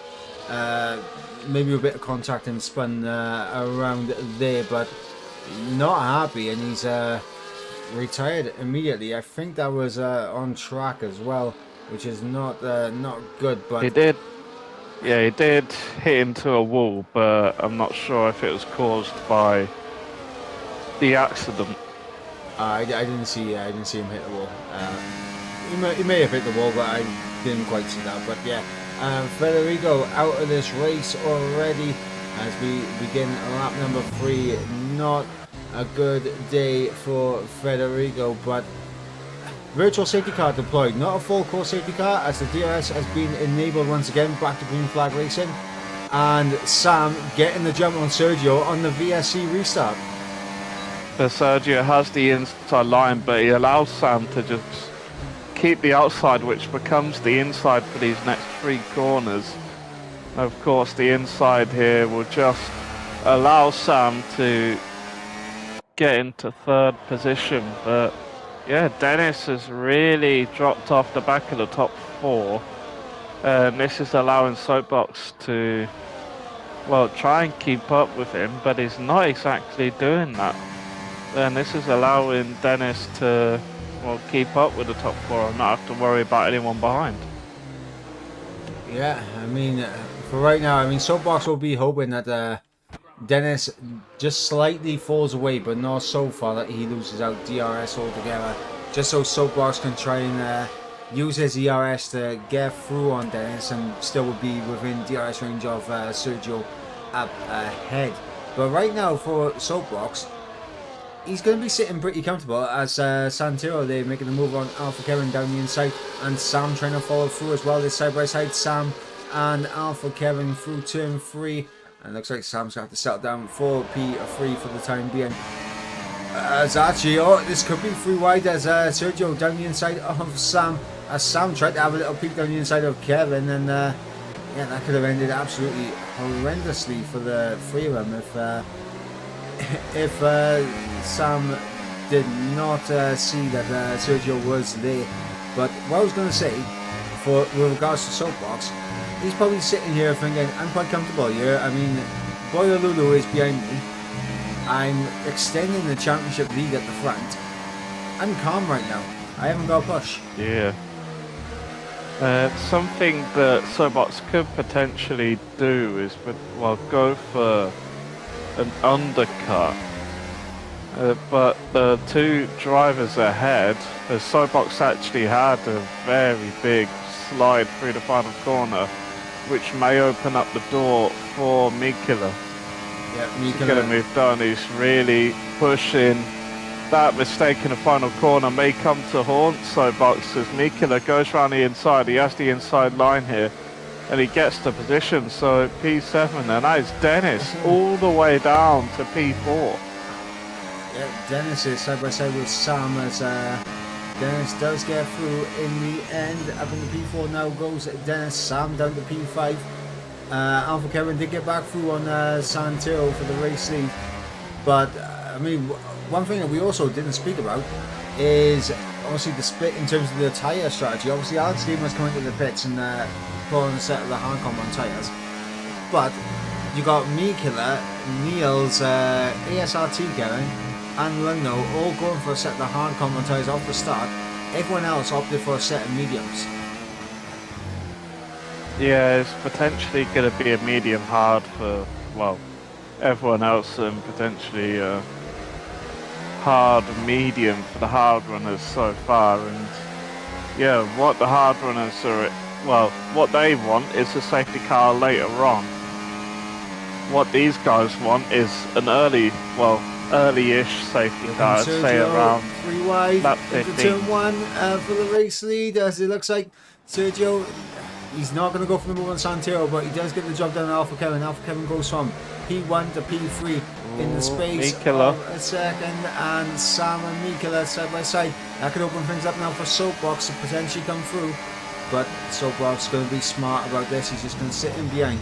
maybe a bit of contact and spun around there, but not happy, and he's retired immediately. I think that was on track as well, which is not good. But He did. Yeah, he did hit into a wall, but I'm not sure if it was caused by the accident. I didn't see him hit the wall. He may have hit the wall, but I didn't quite see that. But yeah, Federico out of this race already as we begin lap number 3. Not a good day for Federico, but virtual safety car deployed. Not a full course safety car as the DRS has been enabled once again. Back to green flag racing. And Sam getting the jump on Sergio on the VSC restart. But Sergio has the inside line, but he allows Sam to just keep the outside, which becomes the inside for these next 3 corners. Of course, the inside here will just allow Sam to get into 3rd position, but yeah, Dennis has really dropped off the back of the top 4, and this is allowing Soapbox to, well, try and keep up with him, but he's not exactly doing that. And this is allowing Dennis to, well, keep up with the top 4 and not have to worry about anyone behind. Yeah, I mean, for right now, I mean, Soapbox will be hoping that Dennis just slightly falls away, but not so far that he loses out DRS altogether. Just so Soapbox can try and use his ERS to get through on Dennis and still would be within DRS range of Sergio up ahead. But right now for Soapbox, he's going to be sitting pretty comfortable as Santero, they're making the move on Alpha Kevin down the inside, and Sam trying to follow through as well. This side by side, Sam and Alpha Kevin through turn 3, and looks like Sam's going to have to settle down for P3 for the time being. As actually, this could be 3 wide as Sergio down the inside of Sam, as Sam tried to have a little peek down the inside of Kevin, and yeah, that could have ended absolutely horrendously for the 3 of them if Sam did not see that Sergio was there. But what I was going to say, with regards to Soapbox, he's probably sitting here thinking, I'm quite comfortable here. I mean, Boyo Lulu is behind me. I'm extending the championship lead at the front. I'm calm right now. I haven't got a push. Yeah. Something that Soapbox could potentially do is, well, go for an undercut. But the 2 drivers ahead, the Soapbox actually had a very big slide through the final corner, which may open up the door for Mikula. Yeah, He's going to move down. He's really pushing. That mistake in the final corner may come to haunt Soapbox as Mikula goes around the inside. He has the inside line here, and he gets to position. So P7, and that is Dennis all the way down to P4. Yeah, Dennis is side by side with Sam as Dennis does get through in the end. Up in the P4 now goes Dennis. Sam down to P5. Alpha Kevin did get back through on Santero for the race lead. But, I mean, one thing that we also didn't speak about is obviously the split in terms of the tyre strategy. Obviously, Alex Lehman's coming to the pits and pulling a set of the hard compound tyres. But you got me, Killer, Niels, ASRT Kevin, and Lugno all going for a set of the hard compound tyres off the start. Everyone else opted for a set of mediums. Yeah, it's potentially going to be a medium hard for, well, everyone else, and potentially hard medium for the hard runners so far. And yeah, what the hard runners are, well, what they want is a safety car later on. What these guys want is an early-ish safety car, I'd say around 3 wide lap into 15. turn 1 for the race lead, as it looks like Sergio He's not going to go for the move on Santero, but he does get the job done on Alpha Kevin. Alpha Kevin goes from P1 to P3 in the space Mikela. of a second, and Sam and Mikela side by side. That could open things up now for Soapbox to potentially come through, but Soapbox is going to be smart about this. He's just going to sit in behind.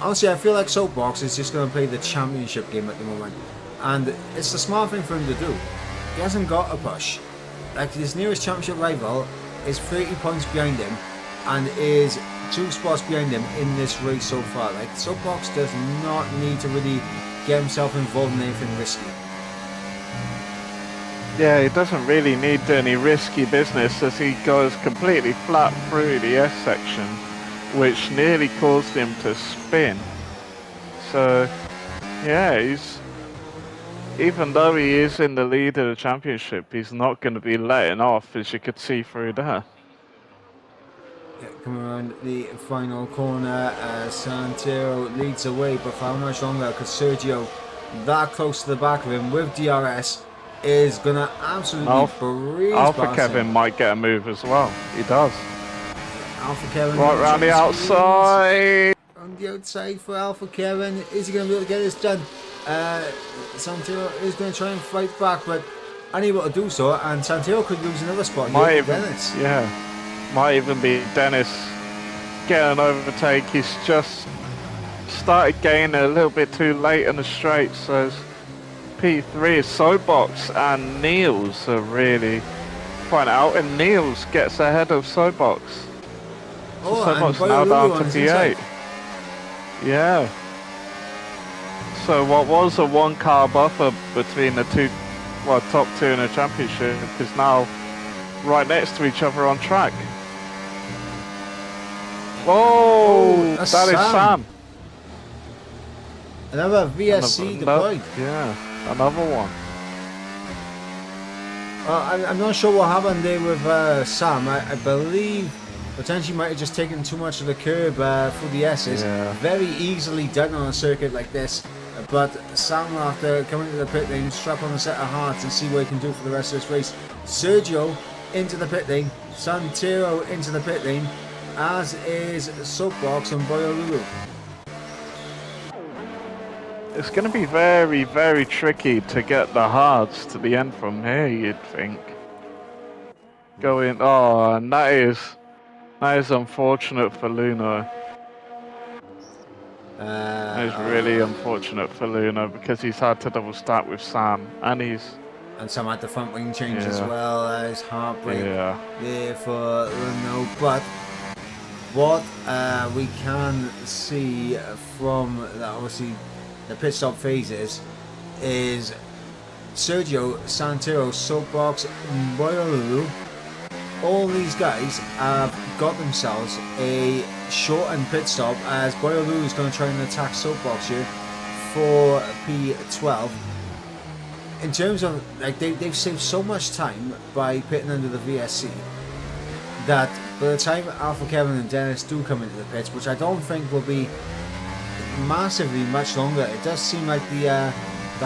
Honestly, I feel like Soapbox is just going to play the championship game at the moment, and it's the smart thing for him to do. He hasn't got a push. Like, his nearest championship rival is 30 points behind him and is 2 spots behind him in this race so far. Like, Soapbox does not need to really get himself involved in anything risky. Yeah, he doesn't really need any risky business as he goes completely flat through the S section, which nearly caused him to spin. So, yeah, even though he is in the lead of the championship, he's not going to be letting off, as you could see through there. Yeah, coming around the final corner, Santero leads the way, but for how much longer? Because Sergio, that close to the back of him with DRS, is going to absolutely breeze Alpha past Kevin him. might get a move as well. He does. Alpha Kevin Right round the outside. on the outside for Alpha Kevin. Is he going to be able to get this done? Santero is going to try and fight back, but unable to do so, and Santero could lose another spot. Might even, Dennis. yeah, might even be Dennis getting an overtake. He's just started gaining a little bit too late in the straight, so P3 is Soapbox and Niels are really fine out, and Niels gets ahead of Soapbox. So Soapbox now down to P8. Yeah. So what was a 1 car buffer between the top 2 in the championship is now right next to each other on track. Whoa, that is Sam. Another VSC deployed. Yeah, another one. I'm not sure what happened there with Sam. I believe potentially might have just taken too much of the curb for the S's. Yeah. Very easily done on a circuit like this. But Sam will have to come into the pit lane, strap on a set of hearts and see what he can do for the rest of this race. Sergio into the pit lane, Santero into the pit lane, as is Soapbox and Boyolulu. It's going to be very, very tricky to get the hards to the end from here, you'd think. And that is unfortunate for Luno. It's really unfortunate for Luna because he's had to double stack with Sam, and Sam had the front wing change as well as heartbreak there for Luna. But what we can see from obviously the pit stop phases is Sergio, Santero, Soapbox, Boyolulu. All these guys have got themselves a shortened pit stop as Boyolulu is going to try and attack Soapbox here for P12. In terms of, like, they've saved so much time by pitting under the VSC that by the time Alpha Kevin and Dennis do come into the pits, which I don't think will be massively much longer, it does seem like the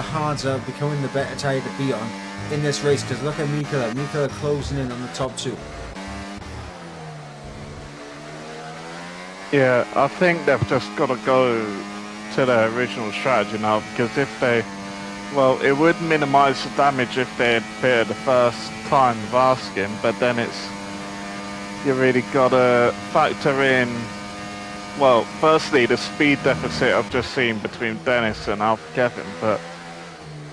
hards are becoming the better tyre to be on in this race, because look at Mikela closing in on the top 2. Yeah, I think they've just got to go to their original strategy now, because it would minimise the damage if they had pitted the first time of asking, but then you really got to factor in, firstly the speed deficit I've just seen between Dennis and Alpha Kevin, but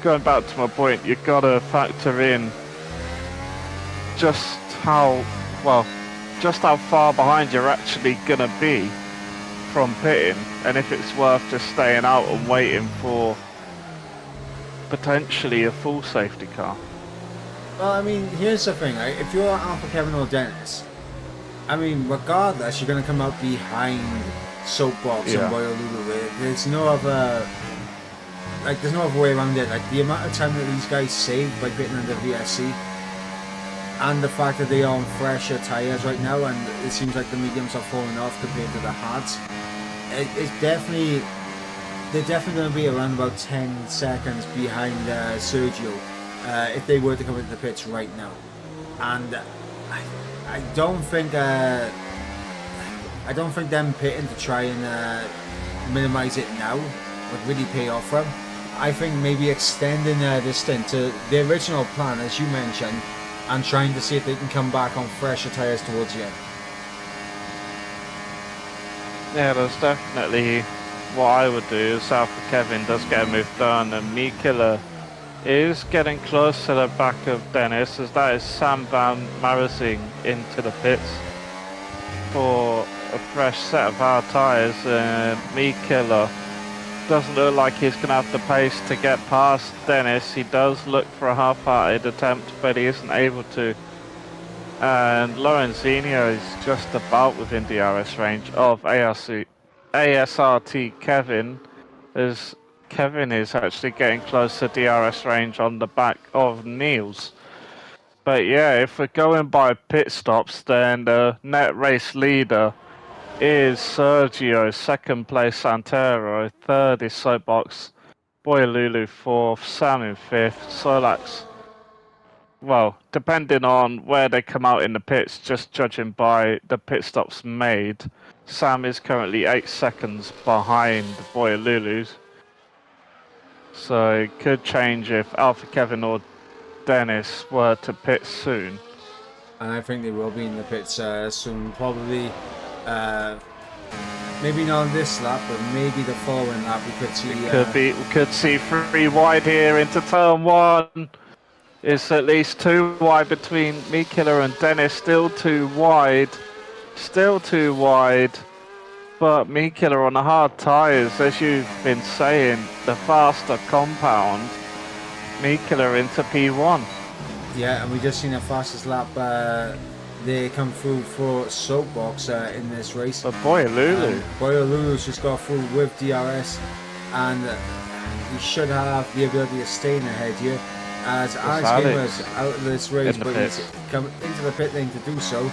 going back to my point, you've got to factor in just how far behind you're actually going to be from pitting, and if it's worth just staying out and waiting for potentially a full safety car. Well, I mean, here's the thing, right? If you're Alpha Kevin or Dennis, I mean, regardless, you're going to come out behind Soapbox and Boyolulu. There's no other way around it. Like, the amount of time that these guys saved by pitting under VSC, and the fact that they are on fresher tyres right now, and it seems like the mediums are falling off compared to the hards, they're definitely going to be around about 10 seconds behind Sergio if they were to come into the pits right now. And I don't think I don't think them pitting to try and minimise it now would really pay off for them. I think maybe extending this stint to the original plan, as you mentioned, and trying to see if they can come back on fresher tyres towards the end. Yeah, there's definitely what I would do is Alpha Kevin does get a move done, and Mikula is getting close to the back of Dennis, as that is Sam Van Marising into the pits for a fresh set of hard tyres. Mikula doesn't look like he's going to have the pace to get past Dennis. He does look for a half-hearted attempt, but he isn't able to. And Lorenzino is just about within DRS range of ASRT Kevin, as Kevin is actually getting close to DRS range on the back of Niels. But yeah, if we're going by pit stops, then the net race leader is Sergio, second place Santero, third is Soapbox, Boyalulu fourth, Sam in fifth, Solax. Well, depending on where they come out in the pits, just judging by the pit stops made, Sam is currently 8 seconds behind Boyalulu's. So it could change if Alpha Kevin or Dennis were to pit soon. And I think they will be in the pits soon, probably. Maybe not on this lap, but maybe the following lap we could see. We could see 3 wide here into turn 1. It's at least 2 wide between Mikula and Dennis. Still too wide. But Mikula on the hard tyres, as you've been saying, the faster compound. Mikula into P1. Yeah, and we just seen the fastest lap they come through for Soapbox in this race. But Boyalulu. Boyalulu's just got through with DRS, and he should have the ability to stay in ahead here. As Alex Gamer's out of this race, but he's come into the pit lane to do so.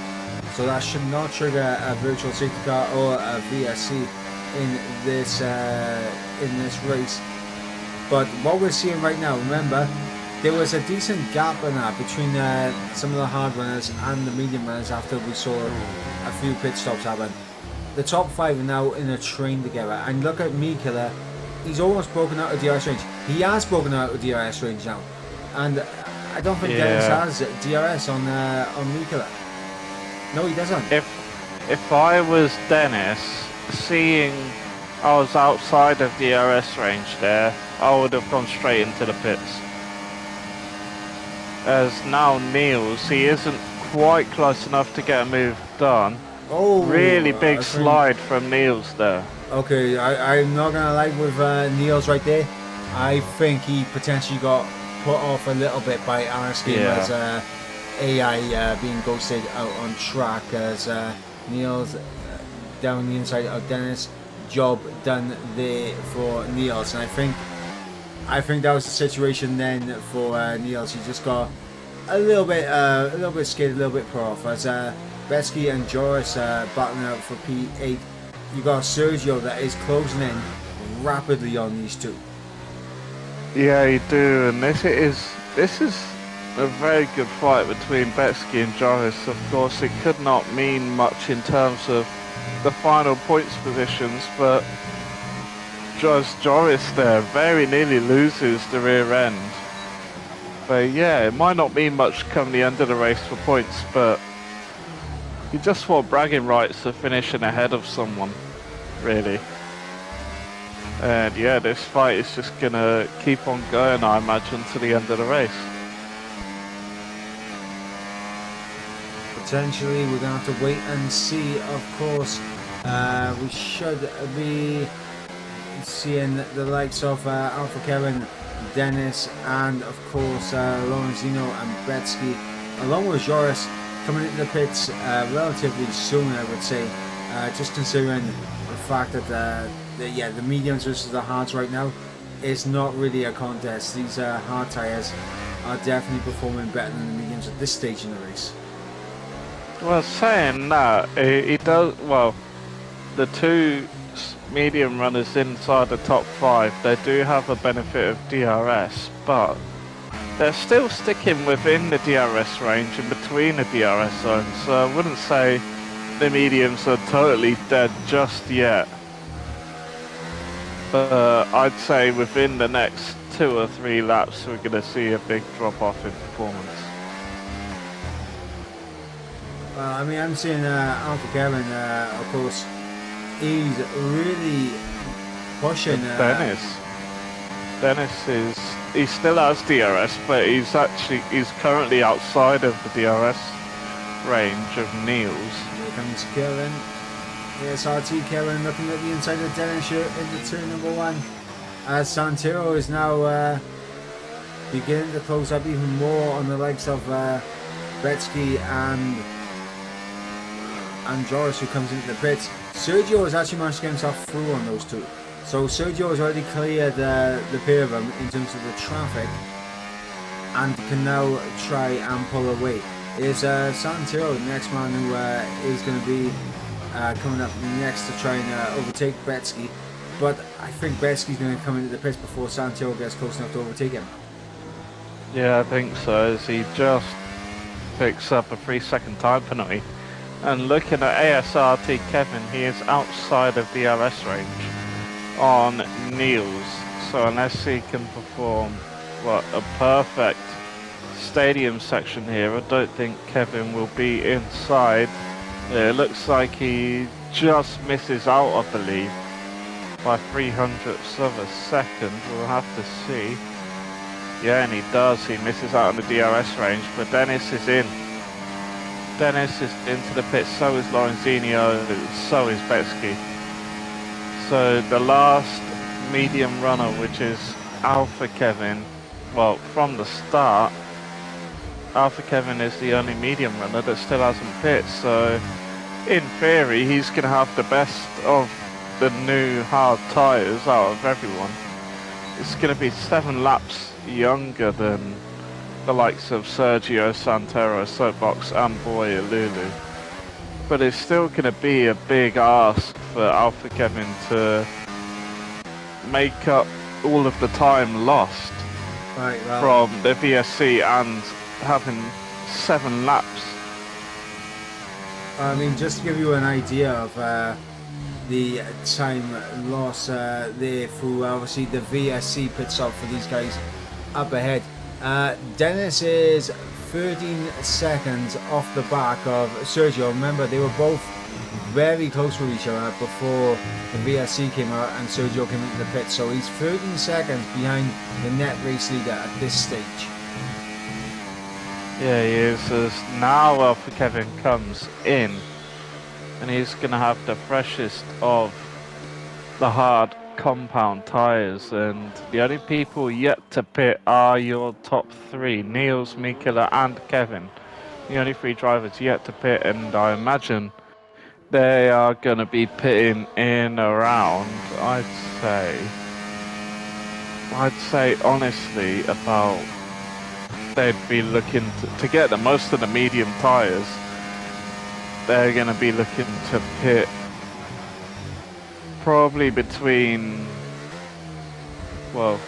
So that should not trigger a virtual safety car or a VSC in this race. But what we're seeing right now, remember, there was a decent gap in that between some of the hard runners and the medium runners after we saw a few pit stops happen. The top 5 are now in a train together, and look at Mikula, he's almost broken out of DRS range. He has broken out of DRS range now, and I don't think Dennis has DRS on Mikula. No, he doesn't. If I was Dennis, seeing I was outside of DRS range there, I would have gone straight into the pits. As now Niels, he isn't quite close enough to get a move done. Oh, really big slide from Niels there. Okay, I'm not gonna lie with Niels right there. I think he potentially got put off a little bit by Alex Gamer's AI being ghosted out on track, as Niels down the inside of Dennis. Job done there for Niels, and I think that was the situation then for Niels. He just got a little bit scared, a little bit put off, as Betsky and Joris battling out for P8. You got Sergio that is closing in rapidly on these two. Yeah, you do, and this is a very good fight between Betsky and Joris. Of course, it could not mean much in terms of the final points positions, but just Joris there very nearly loses the rear end. But yeah, it might not mean much come the end of the race for points, but you just want bragging rights of finishing ahead of someone, really. And yeah, this fight is just gonna keep on going, I imagine, to the end of the race. Potentially, we're gonna have to wait and see. Of course, we should be seeing the likes of Alpha Kevin, Dennis, and of course Lorenzino and Betsky, along with Joris, coming into the pits relatively soon, I would say, just considering the fact that the mediums versus the hards right now is not really a contest. These hard tyres are definitely performing better than the mediums at this stage in the race. Well, saying that, it does, well, the two medium runners inside the top 5, they do have a benefit of DRS, but they're still sticking within the DRS range in between the DRS zones, so I wouldn't say the mediums are totally dead just yet. But I'd say within the next 2 or 3 laps, we're going to see a big drop off in performance. I mean, I'm seeing Alpha Kevin, of course, he's really pushing. Dennis he still has DRS, but he's currently outside of the DRS range of Niels. Here comes Kevin. Here's RT Kevin looking at the inside of Dennis into turn number 1. As Santero is now beginning to close up even more on the likes of Betsky and Joris, who comes into the pits. Sergio has actually managed to get himself through on those two. So Sergio has already cleared the pair of them in terms of the traffic and can now try and pull away. Is Santero, the next man who is going to be coming up next to try and overtake Betsky. But I think Betsky's going to come into the pits before Santero gets close enough to overtake him. Yeah, I think so, as he just picks up a 3-second time penalty. And looking at ASRT Kevin, he is outside of DRS range on Niels. So unless he can perform a perfect stadium section here, I don't think Kevin will be inside. It looks like he just misses out, I believe, by 300ths of a second. We'll have to see. Yeah, and he does. He misses out on the DRS range, but Dennis is in. Dennis is into the pit, so is Lorenzino, so is Betsky. So the last medium runner, which is Alpha Kevin, well, from the start, Alpha Kevin is the only medium runner that still hasn't pit. So in theory, he's going to have the best of the new hard tyres out of everyone. It's going to be 7 laps younger than the likes of Sergio, Santero, Soapbox and Boy Lulu. But it's still going to be a big ask for Alpha Kevin to make up all of the time lost from the VSC and having 7 laps. I mean, just to give you an idea of the time loss there through obviously the VSC pit stop for these guys up ahead. Dennis is 13 seconds off the back of Sergio. Remember, they were both very close to each other before the VSC came out and Sergio came into the pit. So he's 13 seconds behind the net race leader at this stage. Yeah, he is. As now Alpha Kevin comes in, and he's going to have the freshest of the hard compound tyres, and the only people yet to pit are your top 3, Niels, Mikela and Kevin. The only 3 drivers yet to pit, and I imagine they are going to be pitting in around, I'd say honestly, about, they'd be looking to get the most of the medium tyres. They're going to be looking to pit probably between, well,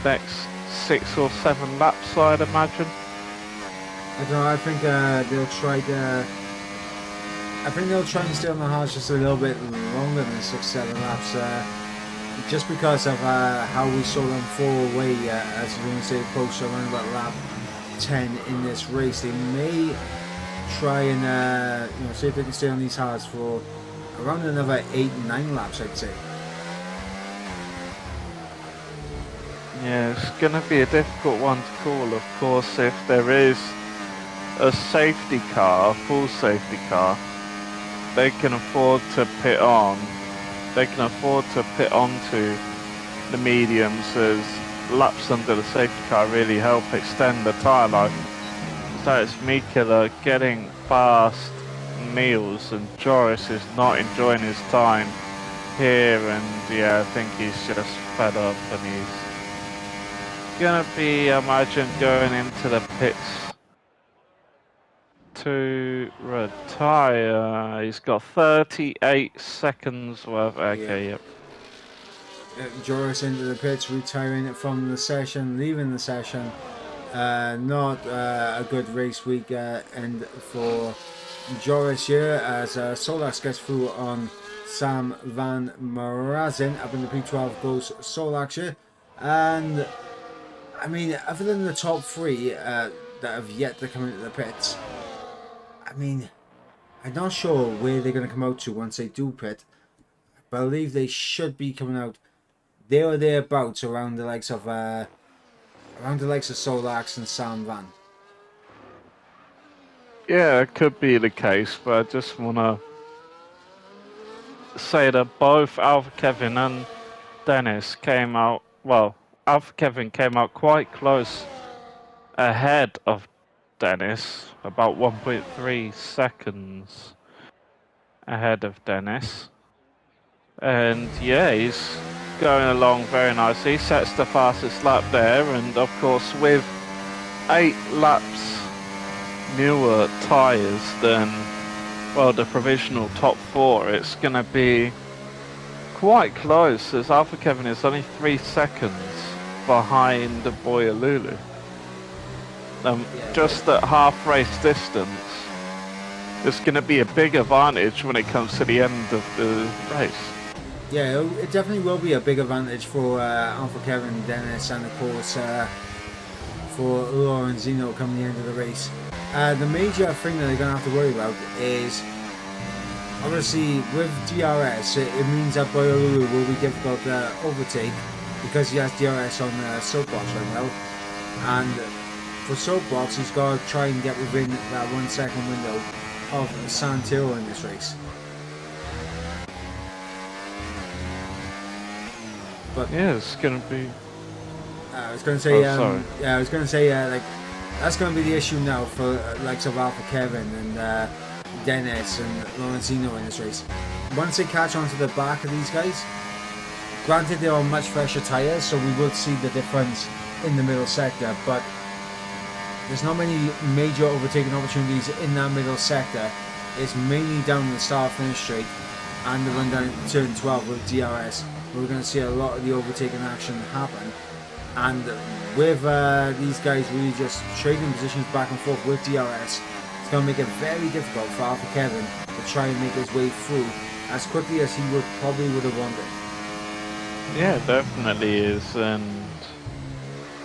next 6 or 7 laps, I'd imagine. I don't know, I think they'll try and stay on the hards just a little bit longer than 6-7 laps, just because of how we saw them fall away as we're going to say close around about lap 10 in this race. They may try and see if they can stay on these hards for around another 8-9 laps, I'd say. Yeah, it's going to be a difficult one to call, of course, if there is a safety car, a full safety car. They can afford to pit on. They can afford to pit onto the mediums, as laps under the safety car really help extend the tyre life. So it's Mikela getting past Niels, and Joris is not enjoying his time here, and yeah, I think he's just fed up, and he's gonna be, I imagine, going into the pits to retire. He's got 38 seconds worth. Okay, yep. Joris into the pits, retiring from the session, leaving the session Not a good race week end for Joris here as Solax gets through on Sam Van Marazin up in the P12 goes Solax here. And I mean, other than the top three that have yet to come into the pits, I mean, I'm not sure where they're going to come out to once they do pit. I believe they should be coming out there or thereabouts around the likes of Solax and Sam Van. Yeah, it could be the case, but I just want to say that both Alpha Kevin and Dennis came out, well, Alpha Kevin came out quite close ahead of Dennis, about 1.3 seconds ahead of Dennis. And yeah, he's going along very nicely. He sets the fastest lap there, and of course with 8 laps newer tyres than, well, the provisional top 4, it's going to be quite close, as Alpha Kevin is only 3 seconds behind the boy Lulu. Just at half race distance, it's going to be a big advantage when it comes to the end of the race. Yeah, it definitely will be a big advantage for Alpha Kevin, Dennis, and of course for Lorenzino coming the end of the race. The major thing that they're going to have to worry about is, obviously, with DRS, it means that Boyolulu will be difficult to overtake because he has DRS on Soapbox right now. And for Soapbox, he's got to try and get within that 1 second window of Santero in this race. But yeah, it's going to be... I was going to say, sorry. I was going to say, like, that's going to be the issue now for likes of Alpha Kevin and Dennis and Lorenzino in this race. Once they catch on to the back of these guys, granted they're on much fresher tyres, so we will see the difference in the middle sector, but there's not many major overtaking opportunities in that middle sector. It's mainly down the start-finish straight and the run down turn 12 with DRS. We're going to see a lot of the overtaking action happen, and with these guys really just trading positions back and forth with DRS, it's going to make it very difficult for Alpha Kevin to try and make his way through as quickly as he probably would have wanted. Yeah, definitely is, and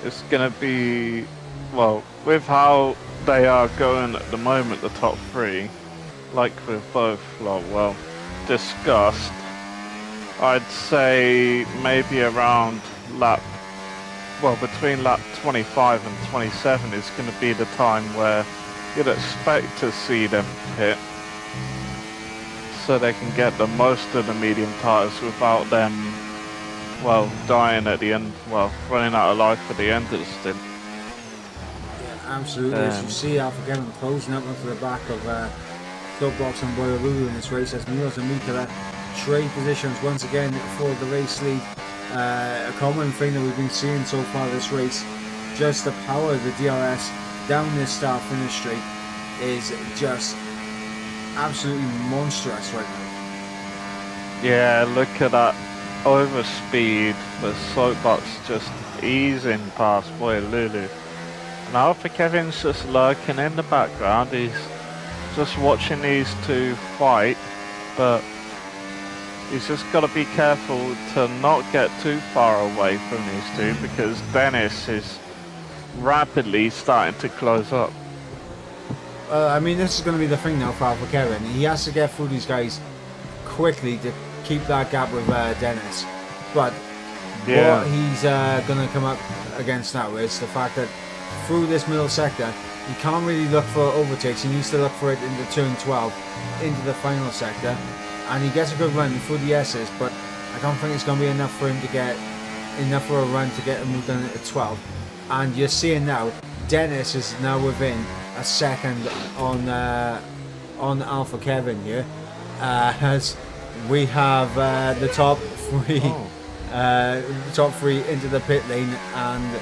it's going to be, well, with how they are going at the moment, the top 3, like we've both, well, discussed, I'd say maybe around between lap 25 and 27 is going to be the time where you'd expect to see them hit, so they can get the most of the medium tyres without them, well, dying at the end, well, running out of life at the end of the stint. Yeah, absolutely. As you see, Alpha Kevin closing up onto the back of Soapbox and Boyolulu in this race as Milos and Mikula trade positions once again for the race lead. A common thing that we've been seeing so far this race, just the power of the DRS down this start-finish straight is just absolutely monstrous right now. Yeah, look at that overspeed with Soapbox just easing past Boyolulu. And Alpha Kevin's just lurking in the background. He's just watching these two fight, but he's just got to be careful to not get too far away from these two, because Dennis is rapidly starting to close up. I mean, this is going to be the thing now for Alpha Kevin. He has to get through these guys quickly to keep that gap with Dennis. But what he's going to come up against now is the fact that through this middle sector, he can't really look for overtakes. He needs to look for it into turn 12, into the final sector. And he gets a good run through the S's, but I don't think it's going to be enough for him to get enough for a run to get him done at 12. And you're seeing now, Dennis is now within a second on Alpha Kevin here, as we have the top three into the pit lane, and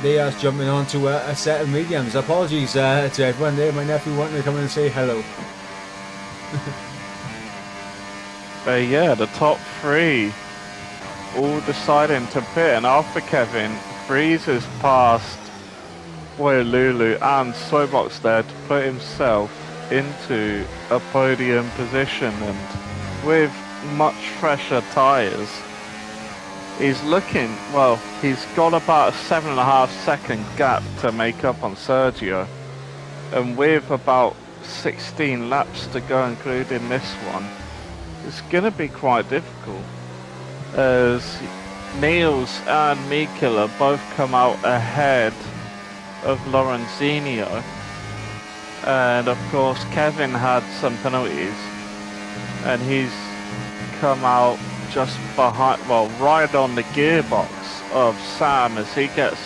they are jumping onto a set of mediums. Apologies to everyone there. My nephew wanted to come in and say hello. Yeah, the top 3 all deciding to pit, and Alpha Kevin breezes past Lulu and Soapbox there to put himself into a podium position, and with much fresher tyres, he's looking, well, he's got about a 7.5 second gap to make up on Sergio, and with about 16 laps to go including this one, it's going to be quite difficult, as Niels and Mikula both come out ahead of Lorenzino, and of course Kevin had some penalties and he's come out just behind, well, right on the gearbox of Sam as he gets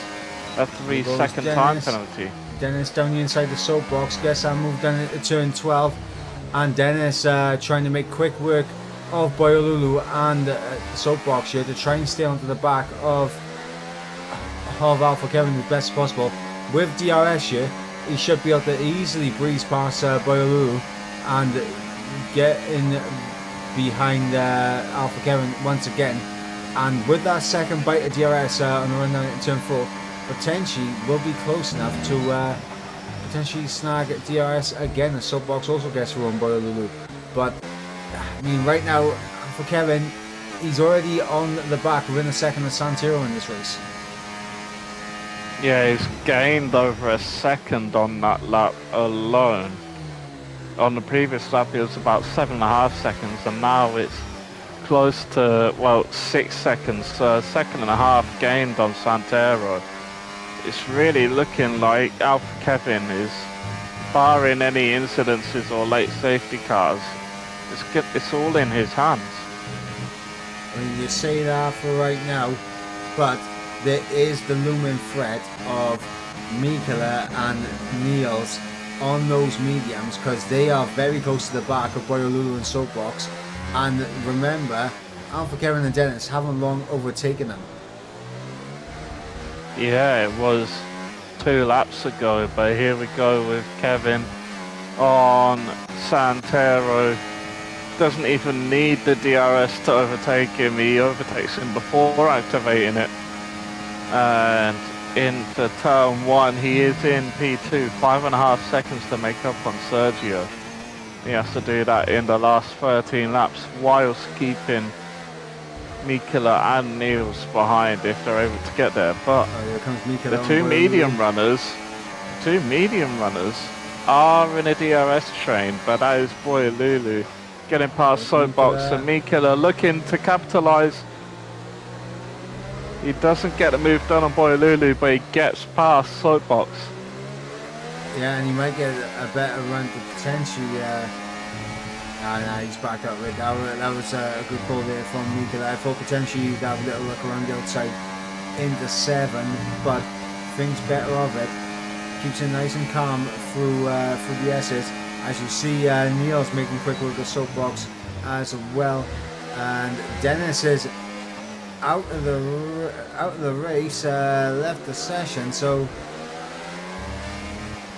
a 3-second time penalty. Dennis down the inside the soapbox, gets our move down into turn 12, and Dennis trying to make quick work of Boyolulu and the soapbox here to try and stay onto the back of Alpha Kevin as best as possible. With DRS here, he should be able to easily breeze past Boyolulu and get in behind Alpha Kevin once again. And with that second bite of DRS on the run down into turn 4, potentially will be close enough to potentially snag DRS again. The soapbox also gets run by Lulu, but I mean right now for Kevin, he's already on the back within a second of Santero in this race. Yeah, he's gained over a second on that lap alone. On the previous lap it was about 7.5 seconds, and now it's close to, well, 6 seconds, so a second and a half gained on Santero. It's really looking like Alpha Kevin is, barring any incidences or late safety cars, it's all in his hands. I mean, you say that for right now, but there is the looming threat of Mikula and Niels on those mediums, because they are very close to the back of Boyolulu and Soapbox. And remember, Alpha Kevin and Dennis haven't long overtaken them. Yeah, it was 2 laps ago, but here we go with Kevin on Santero. Doesn't even need the DRS to overtake him, he overtakes him before activating it. And into turn 1, he is in P2, 5.5 seconds to make up on Sergio. He has to do that in the last 13 laps whilst keeping Mikula and Niels behind if they're able to get there. But Here comes Mikula the two medium runners are in a DRS train, but that is Boyolulu getting past Soapbox, and Mikula looking to capitalise. He doesn't get the move done on Boyolulu, but he gets past Soapbox. Yeah, and he might get a better run to potentially. Nah, he's back up with that. That was a good call there from Mikula. I thought potentially he'd have a little look around the outside into 7, but thinks better of it. Keeps it nice and calm through the S's. As you see, Niels making quick work of Soapbox as well, and Dennis is out of the race, left the session. So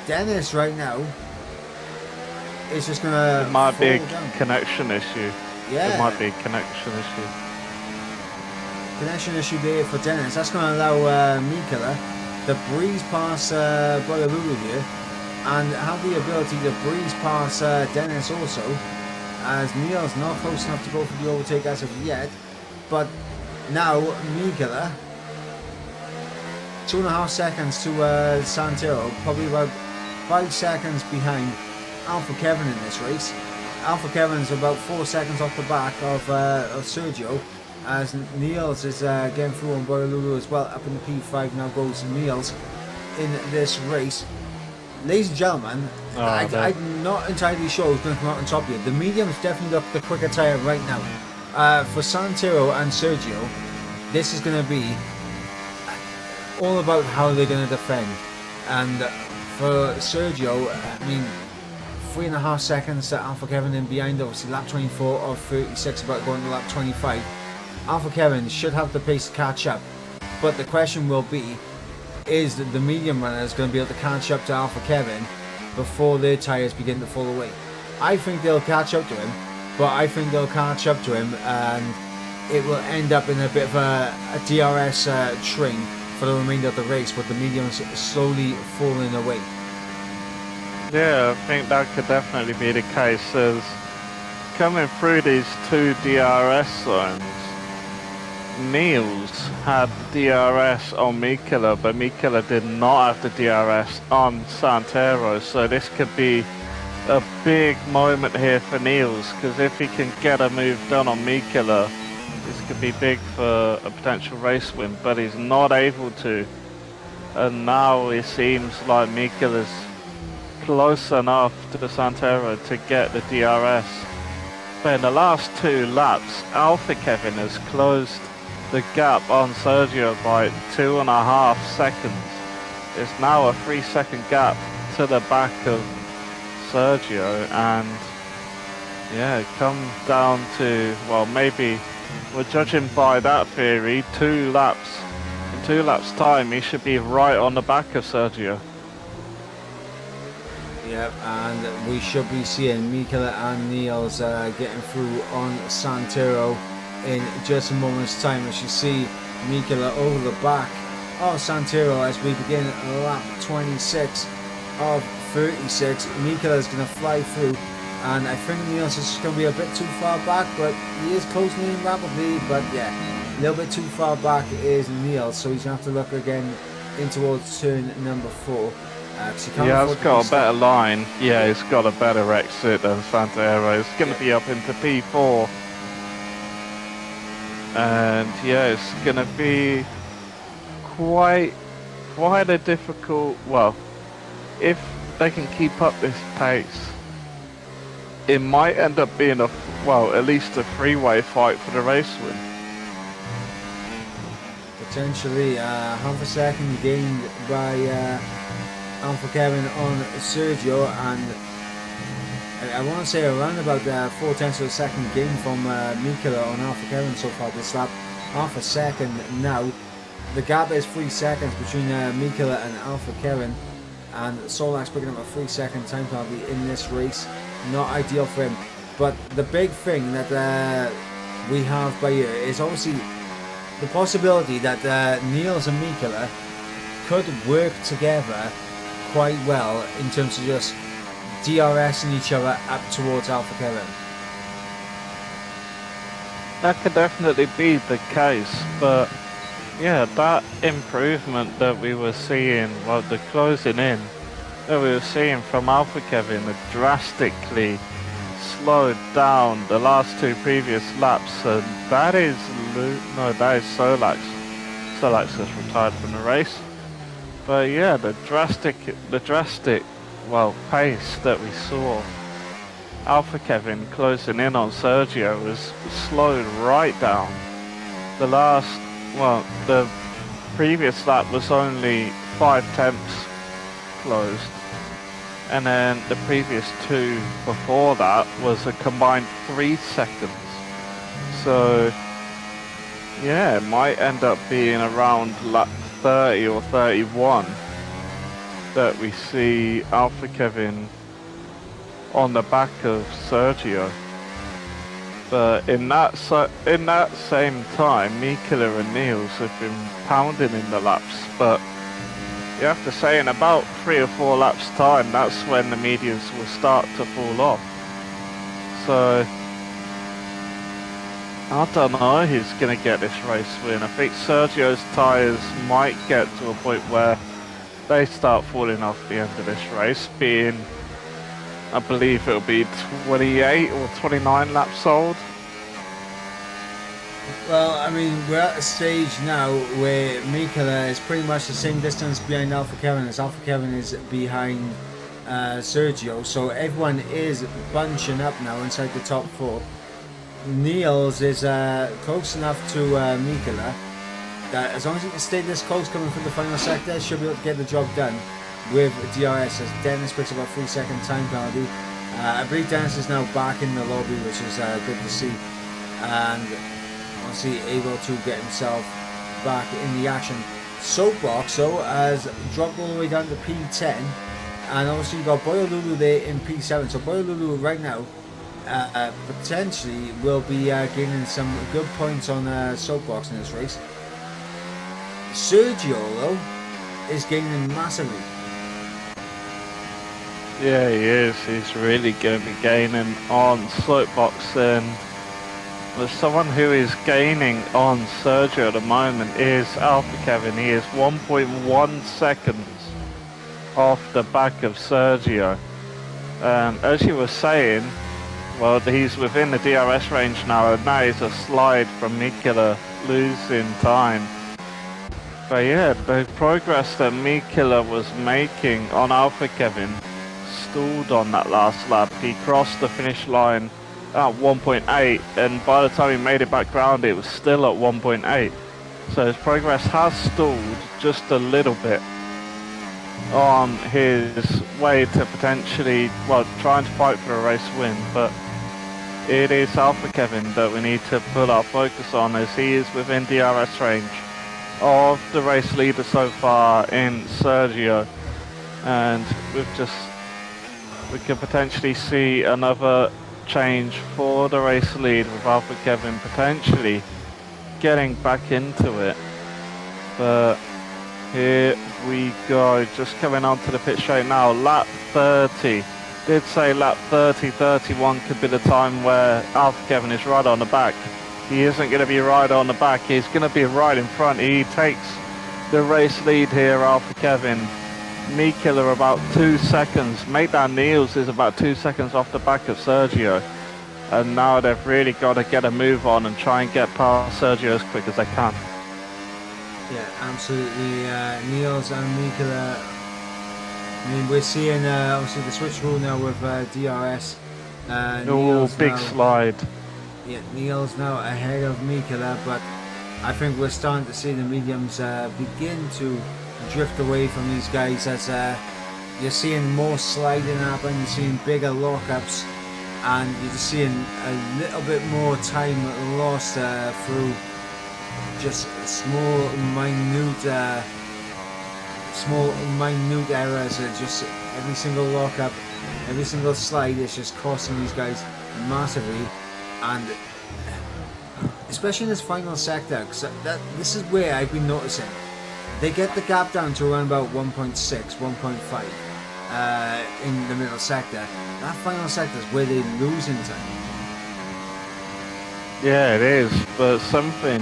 Dennis right now is just gonna. It might be a down. connection issue. Yeah, it might be a connection issue. Connection issue there for Dennis. That's gonna allow Mikula to breeze past Boyolulu here, and have the ability to breeze past Dennis also, as Niels not close enough to go for the overtake as of yet. But now Mikula 2.5 seconds to Santero, probably about 5 seconds behind Alpha Kevin in this race. Alpha Kevin's about 4 seconds off the back of Sergio, as Niels is getting through on Boyolulu as well. Up in the P5 now goes Niels in this race. Ladies and gentlemen, I'm not entirely sure who's going to come out on top here. The medium's definitely got the quicker tyre right now. For Santero and Sergio, this is going to be all about how they're going to defend. And for Sergio, I mean, 3.5 seconds to Alpha Kevin in behind, obviously lap 24 of 36, about going to lap 25. Alpha Kevin should have the pace to catch up, but the question will be, is the medium runners going to be able to catch up to Alpha Kevin before their tyres begin to fall away? I think they'll catch up to him, but I think they'll catch up to him and it will end up in a bit of a DRS train for the remainder of the race, but the mediums slowly falling away. Yeah, I think that could definitely be the case. As coming through these two DRS zones, Niels had DRS on Mikela, but Mikela did not have the DRS on Santero, so this could be a big moment here for Niels, because if he can get a move done on Mikela, this could be big for a potential race win, but he's not able to. And now it seems like Mikela's close enough to the Santero to get the DRS. But in the last 2 laps, Alpha Kevin has closed the gap on Sergio by 2.5 seconds. It's now a 3-second gap to the back of Sergio, and yeah, it comes down to, well, maybe we're judging by that theory, 2 laps. In 2 laps time, he should be right on the back of Sergio. Yep, and we should be seeing Mikela and Niels getting through on Santero in just a moment's time. As you see Mikela over the back of Santero as we begin lap 26 of 36. Mikela is going to fly through, and I think Niels is just going to be a bit too far back, but he is closing in rapidly. But yeah, a little bit too far back is Niels, so he's going to have to look again in towards turn number 4. Yeah, it's got a better line. Yeah, it's got a better exit than Santero. It's going to be up into P4. And yeah, it's going to be quite a difficult, well, if they can keep up this pace, it might end up being a, well, at least a 3-way fight for the race win. Potentially half a second gained by Alpha Kevin on Sergio, and I want to say around about 0.4 of a second gain from Mikela on Alpha Kevin so far this lap. Half a second now. The gap is 3 seconds between Mikela and Alpha Kevin, and Solak's picking up a 3-second time penalty in this race. Not ideal for him, but the big thing that we have by here is obviously the possibility that Niels and Mikela could work together quite well in terms of just DRSing each other up towards Alpha Kevin. That could definitely be the case, but yeah, that improvement that we were seeing, well, the closing in that we were seeing from Alpha Kevin had drastically slowed down the last 2 previous laps, and that is Solax. Solax has retired from the race. But yeah, the drastic, well, pace that we saw Alpha Kevin closing in on Sergio was slowed right down. The previous lap was only 0.5 closed, and then the previous 2 before that was a combined 3 seconds. So yeah, it might end up being around lap 30 or 31 that we see Alpha Kevin on the back of Sergio. But in that same time, Mikela and Niels have been pounding in the laps. But you have to say, in about 3 or 4 laps time, that's when the mediums will start to fall off. So I don't know who's going to get this race win. I think Sergio's tyres might get to a point where they start falling off the end of this race, being, I believe it'll be 28 or 29 laps old. Well, I mean, we're at a stage now where Mikela is pretty much the same distance behind Alpha Kevin as Alpha Kevin is behind Sergio, so everyone is bunching up now inside the top 4. Niels is close enough to Mikela that as long as he can stay this close coming from the final sector, should be able to get the job done with DRS, as Dennis picks up a 3-second time penalty. I believe Dennis is now back in the lobby, which is good to see, and obviously able to get himself back in the action. Soapbox though has dropped all the way down to P10, and obviously you've got Boyolulu there in P7, so Boyolulu right now potentially will be gaining some good points on Soapbox in this race. Sergio, though, is gaining massively. Yeah, he is. He's really going to be gaining on Slopebox, and there's someone who is gaining on Sergio at the moment is Alpha Kevin. He is 1.1 seconds off the back of Sergio. As you were saying, well, he's within the DRS range now, and that is a slide from Mikula losing time. But yeah, the progress that Mikula was making on Alpha Kevin stalled on that last lap. He crossed the finish line at 1.8, and by the time he made it back round, it was still at 1.8. So his progress has stalled just a little bit on his way to potentially, well, trying to fight for a race win. But it is Alpha Kevin that we need to put our focus on, as he is within DRS range of the race leader so far in Sergio, and we could potentially see another change for the race lead with Alpha Kevin potentially getting back into it. But here we go, just coming onto the pit straight now, lap 30. Did say lap 30, 31 could be the time where Alpha Kevin is right on the back. He isn't going to be right on the back, he's going to be right in front. He takes the race lead here, Alpha Kevin. Mikula about 2 seconds. Maitland Niels is about 2 seconds off the back of Sergio. And now they've really got to get a move on and try and get past Sergio as quick as they can. Yeah, absolutely. Niels and Mikula. I mean, we're seeing obviously the switch rule now with DRS. Oh, big now, slide. Yeah, Niels now ahead of Mikula, but I think we're starting to see the mediums begin to drift away from these guys, as you're seeing more sliding happen, you're seeing bigger lockups, and you're just seeing a little bit more time lost through just small minute errors. Just every single lockup, every single slide is just costing these guys massively, and especially in this final sector, because this is where I've been noticing they get the gap down to around about 1.6, 1.5 in the middle sector. That final sector is where they lose in time. Yeah, it is, but something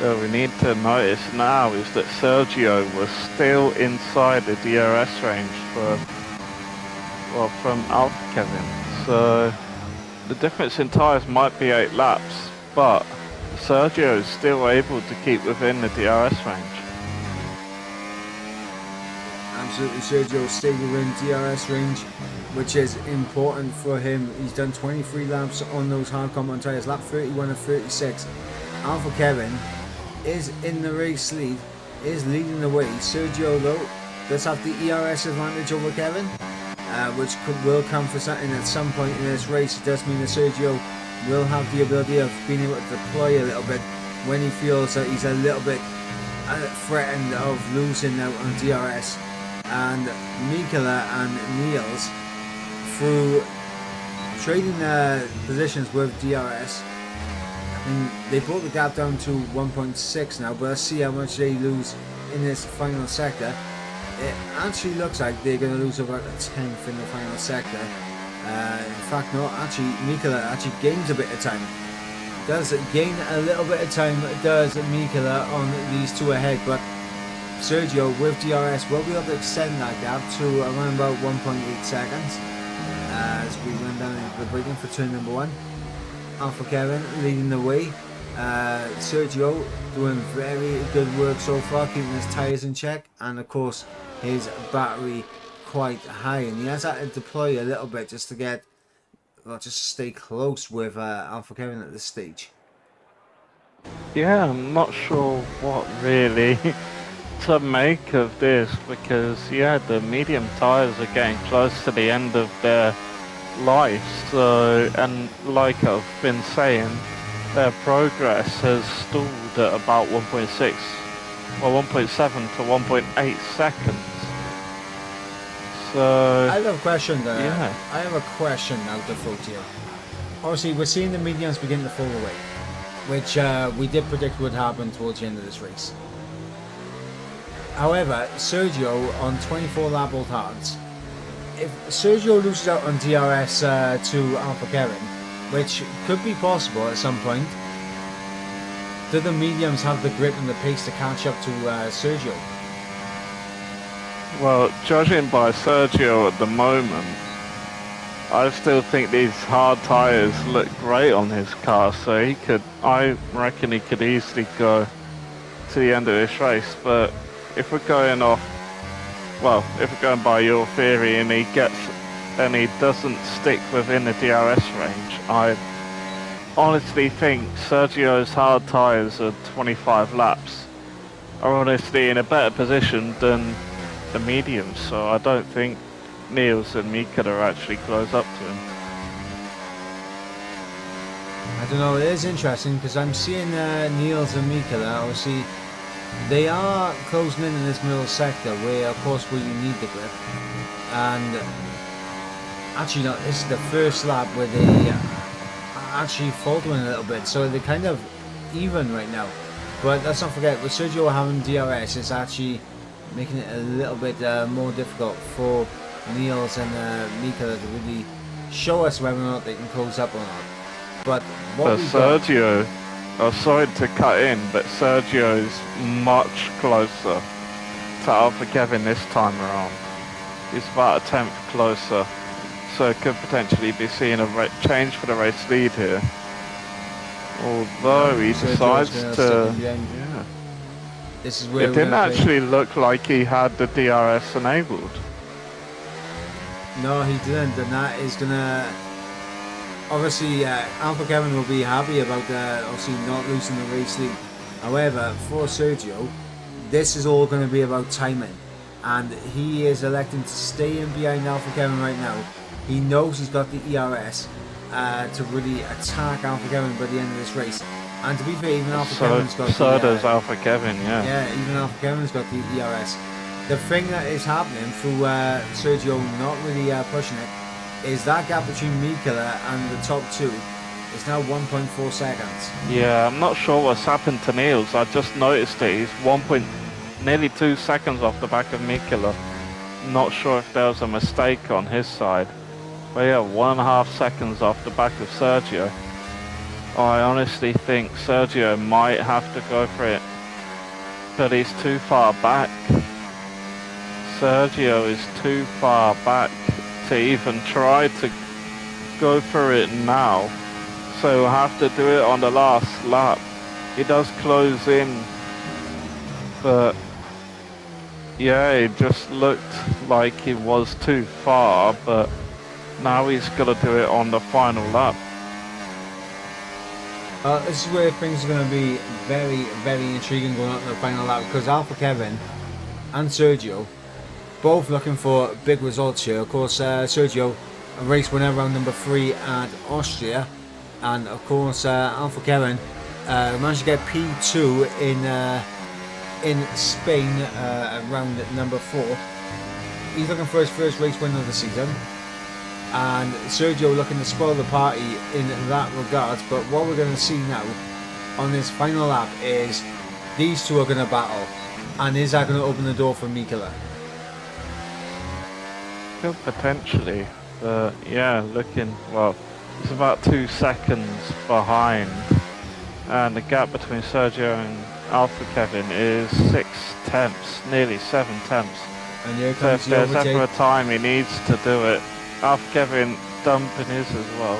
that we need to notice now is that Sergio was still inside the DRS range from Alpha Kevin. So the difference in tyres might be 8 laps, but Sergio is still able to keep within the DRS range. Absolutely, Sergio stayed within DRS range, which is important for him. He's done 23 laps on those hard compound tyres, lap 31 and 36. Alpha Kevin is in the race lead, is leading the way. Sergio, though, does have the ERS advantage over Kevin, which will come for something at some point in this race. It does mean that Sergio will have the ability of being able to deploy a little bit when he feels that he's a little bit threatened of losing out on DRS. And Mikula and Niels, through trading positions with DRS, I mean, they brought the gap down to 1.6 now, but let's see how much they lose in this final sector. It actually looks like they're going to lose about a tenth in the final sector. In fact, no, actually, Mikula actually gains a bit of time. Does gain a little bit of time, does Mikula on these two ahead, but Sergio with DRS will be able to extend that gap to around about 1.8 seconds as we run down into the braking for turn number 1. Alpha Kevin leading the way. Sergio doing very good work so far, keeping his tyres in check, and of course his battery quite high, and he has had to deploy a little bit just to get, well, just stay close with Alpha Kevin at this stage. Yeah, I'm not sure what really to make of this, because yeah, the medium tyres are getting close to the end of their life, so, and like I've been saying, their progress has stalled at about 1.6 or 1.7 to 1.8 seconds. So I have a question there. Yeah. I have a question now to float here. Obviously, we're seeing the mediums begin to fall away, which we did predict would happen towards the end of this race. However, Sergio on 24 lap old hards. If Sergio loses out on DRS to Alpha Kevin, which could be possible at some point, do the mediums have the grip and the pace to catch up to Sergio? Well, judging by Sergio at the moment, I still think these hard tyres look great on his car, so I reckon he could easily go to the end of this race. But if we're going by your theory and he doesn't stick within the DRS range, I honestly think Sergio's hard tyres at 25 laps are honestly in a better position than the mediums, so I don't think Niels and Mika are actually close up to him. I don't know, it is interesting because I'm seeing Niels and Mika, obviously they are closing in this middle sector where of course where you need the grip, and actually no, this is the first lap where they are actually faltering a little bit, so they're kind of even right now. But let's not forget, with Sergio having DRS, it's actually making it a little bit more difficult for Niels and Mika to really show us whether or not they can close up or not. But what Sergio, sorry to cut in, but Sergio is much closer to Alpha Kevin this time around. He's about a tenth closer, so could potentially be seeing a change for the race lead here. Although he decides to... Yeah. This is where it didn't actually look like he had the DRS enabled. No, he didn't, and that is gonna... Obviously, Alpha Kevin will be happy about obviously not losing the race lead. However, for Sergio, this is all going to be about timing, and he is electing to stay in behind Alpha Kevin right now. He knows he's got the ERS to really attack Alpha Kevin by the end of this race. And to be fair, even Alpha Kevin's got so does Alpha Kevin, yeah. Yeah, even Alpha Kevin's got the ERS. The thing that is happening through Sergio not really pushing it is that gap between Mikela and the top two is now 1.4 seconds. Yeah, I'm not sure what's happened to Niels. I just noticed it. He's nearly 2 seconds off the back of Mikela. Not sure if there was a mistake on his side. But yeah, 1.5 seconds off the back of Sergio. I honestly think Sergio might have to go for it, but he's too far back. Sergio is too far back to even try to go for it now, so he'll have to do it on the last lap. He does close in, but yeah, it just looked like he was too far, but now he's got to do it on the final lap. This is where things are going to be very, very intriguing going on to the final lap, because Alpha Kevin and Sergio both looking for big results here. Of course, Sergio, a race winner round number 3 at Austria, and of course Alpha Kevin managed to get P2 in Spain round number 4. He's looking for his first race win of the season, and Sergio looking to spoil the party in that regard. But what we're going to see now on this final lap is these two are going to battle, and is that going to open the door for Mikela? Could potentially, but yeah, it's about 2 seconds behind, and the gap between Sergio and Alpha Kevin is 6 tenths, nearly 7 tenths. And here So comes if the there's overtake. ever a time he needs to do it, Alpha Kevin dumping his as well.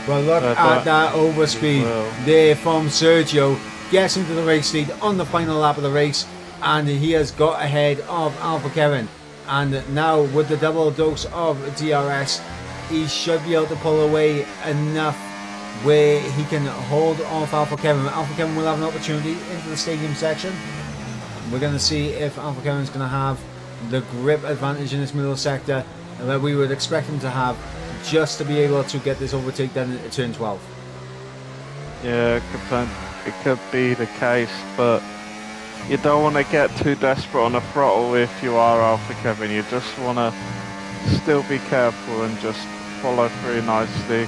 Well, look at that overspeed there from Sergio. Gets into the race lead on the final lap of the race, and he has got ahead of Alpha Kevin. And now with the double dose of DRS, he should be able to pull away enough where he can hold off Alpha Kevin. Alpha Kevin will have an opportunity into the stadium section. We're going to see if Alpha Kevin is going to have the grip advantage in this middle sector that we would expect him to have, just to be able to get this overtake done at turn 12. Yeah, it could be the case, but you don't want to get too desperate on the throttle if you are Alpha Kevin. You just want to still be careful and just follow through nicely.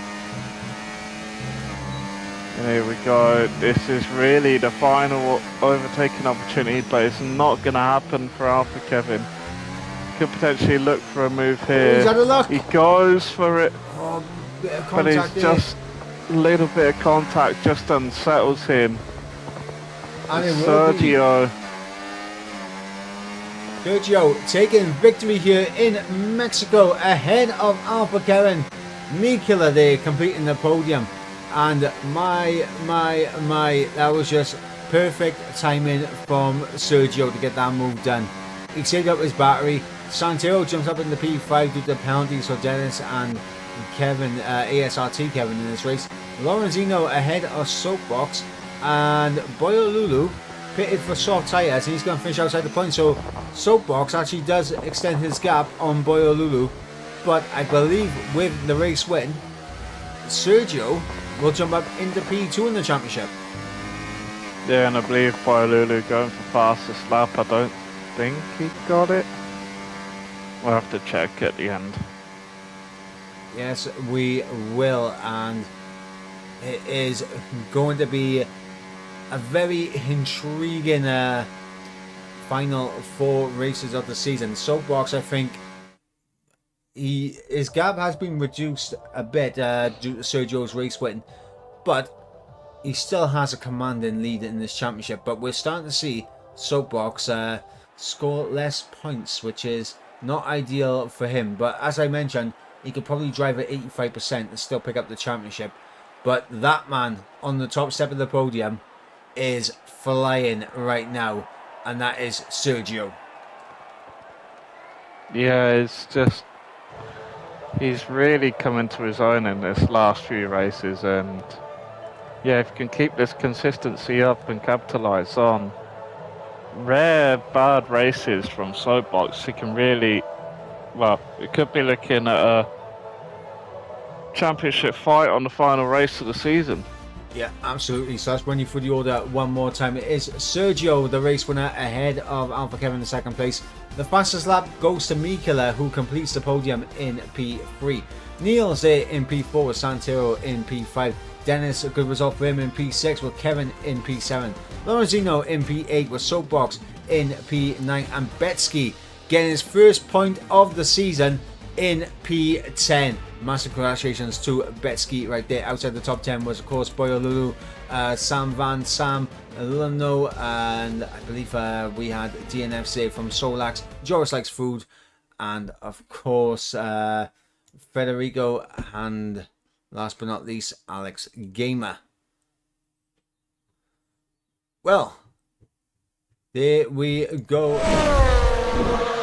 And here we go. This is really the final overtaking opportunity, but it's not going to happen for Alpha Kevin. Could potentially look for a move here. He's had a look. He goes for it, Oh, bit of but he's contact there. just a little bit of contact just unsettles him. And it will be Sergio taking victory here in Mexico ahead of Alpha Kevin. Mikula there completing the podium. And my, that was just perfect timing from Sergio to get that move done. He saved up his battery. Santiago jumps up in the P5 due to the penalties for Dennis and Kevin, ASRT Kevin in this race. Lorenzino ahead of Soapbox, and Boyolulu pitted for soft tyres, and he's going to finish outside the point. So Soapbox actually does extend his gap on Boyolulu, but I believe with the race win, Sergio will jump up into P2 in the championship. Yeah, and I believe Boyolulu going for fastest lap. I don't think he got it. We'll have to check at the end. Yes, we will, and it is going to be a very intriguing final 4 races of the season. Soapbox, I think, his gap has been reduced a bit due to Sergio's race win, but he still has a commanding lead in this championship. But we're starting to see Soapbox score less points, which is not ideal for him. But as I mentioned, he could probably drive at 85% and still pick up the championship. But that man on the top step of the podium is flying right now, and that is Sergio. Yeah, it's just he's really coming to his own in this last few races, and yeah, if you can keep this consistency up and capitalise on rare bad races from Soapbox, he can really, well, we could be looking at a championship fight on the final race of the season. Yeah, absolutely. So let's run you through the order one more time. It is Sergio, the race winner, ahead of Alpha Kevin in second place. The fastest lap goes to Mikula, who completes the podium in P3. Neil's there in P4 with Santiago in P5. Dennis, a good result for him in P6 with Kevin in P7. Lorenzino in P8 with Soapbox in P9. And Betsky getting his first point of the season in P10. Massive congratulations to Betsky right there. Outside the top 10 was, of course, Boyolulu, Sam Luno, and I believe we had DNF save from Solax, Joris Likes Food, and of course Federico, and last but not least, Alex Gamer. Well, there we go.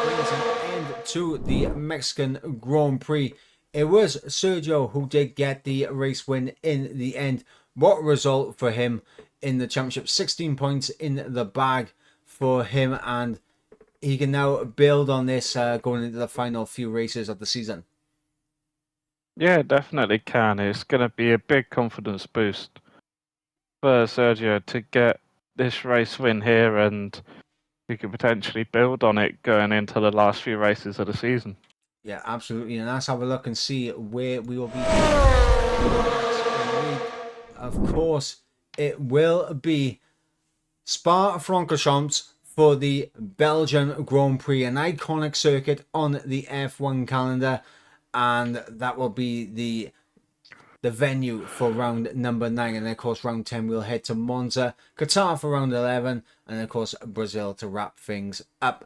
Brings an end to the Mexican Grand Prix. It was Sergio who did get the race win in the end. What a result for him in the championship. 16 points in the bag for him, and he can now build on this going into the final few races of the season. Yeah, definitely can. It's going to be a big confidence boost for Sergio to get this race win here, and he could potentially build on it going into the last few races of the season. Yeah, absolutely. And let's have a look and see where we will be. Of course, it will be Spa-Francorchamps for the Belgian Grand Prix, an iconic circuit on the F1 calendar, and that will be the venue for round number 9. And of course, round 10 we'll head to Monza, Qatar for round 11, and of course Brazil to wrap things up.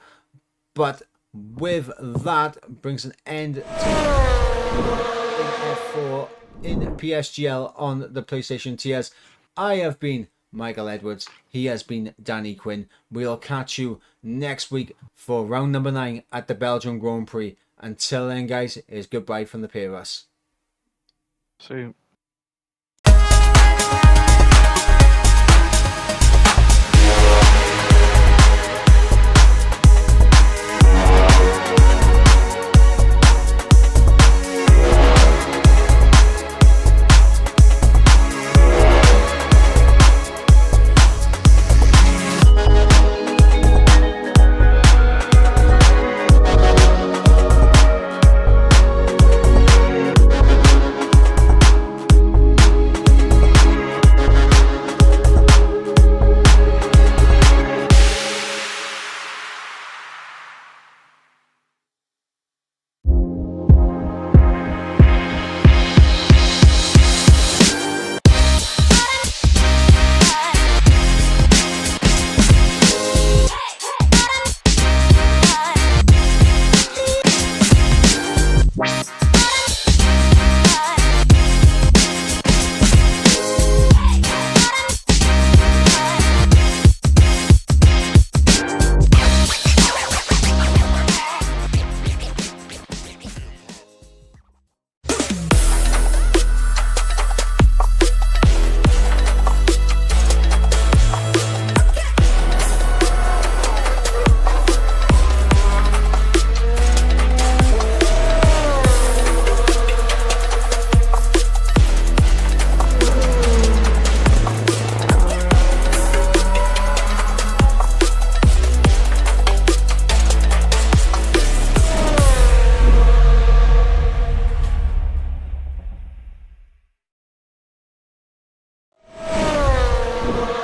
But with that brings an end to F4 in PSGL on the PlayStation TS. I have been Michael Edwards. He has been Danny Quinn. We'll catch you next week for round number 9 at the Belgian Grand Prix. Until then, guys, it's goodbye from the pair of us. See you. Rosberg.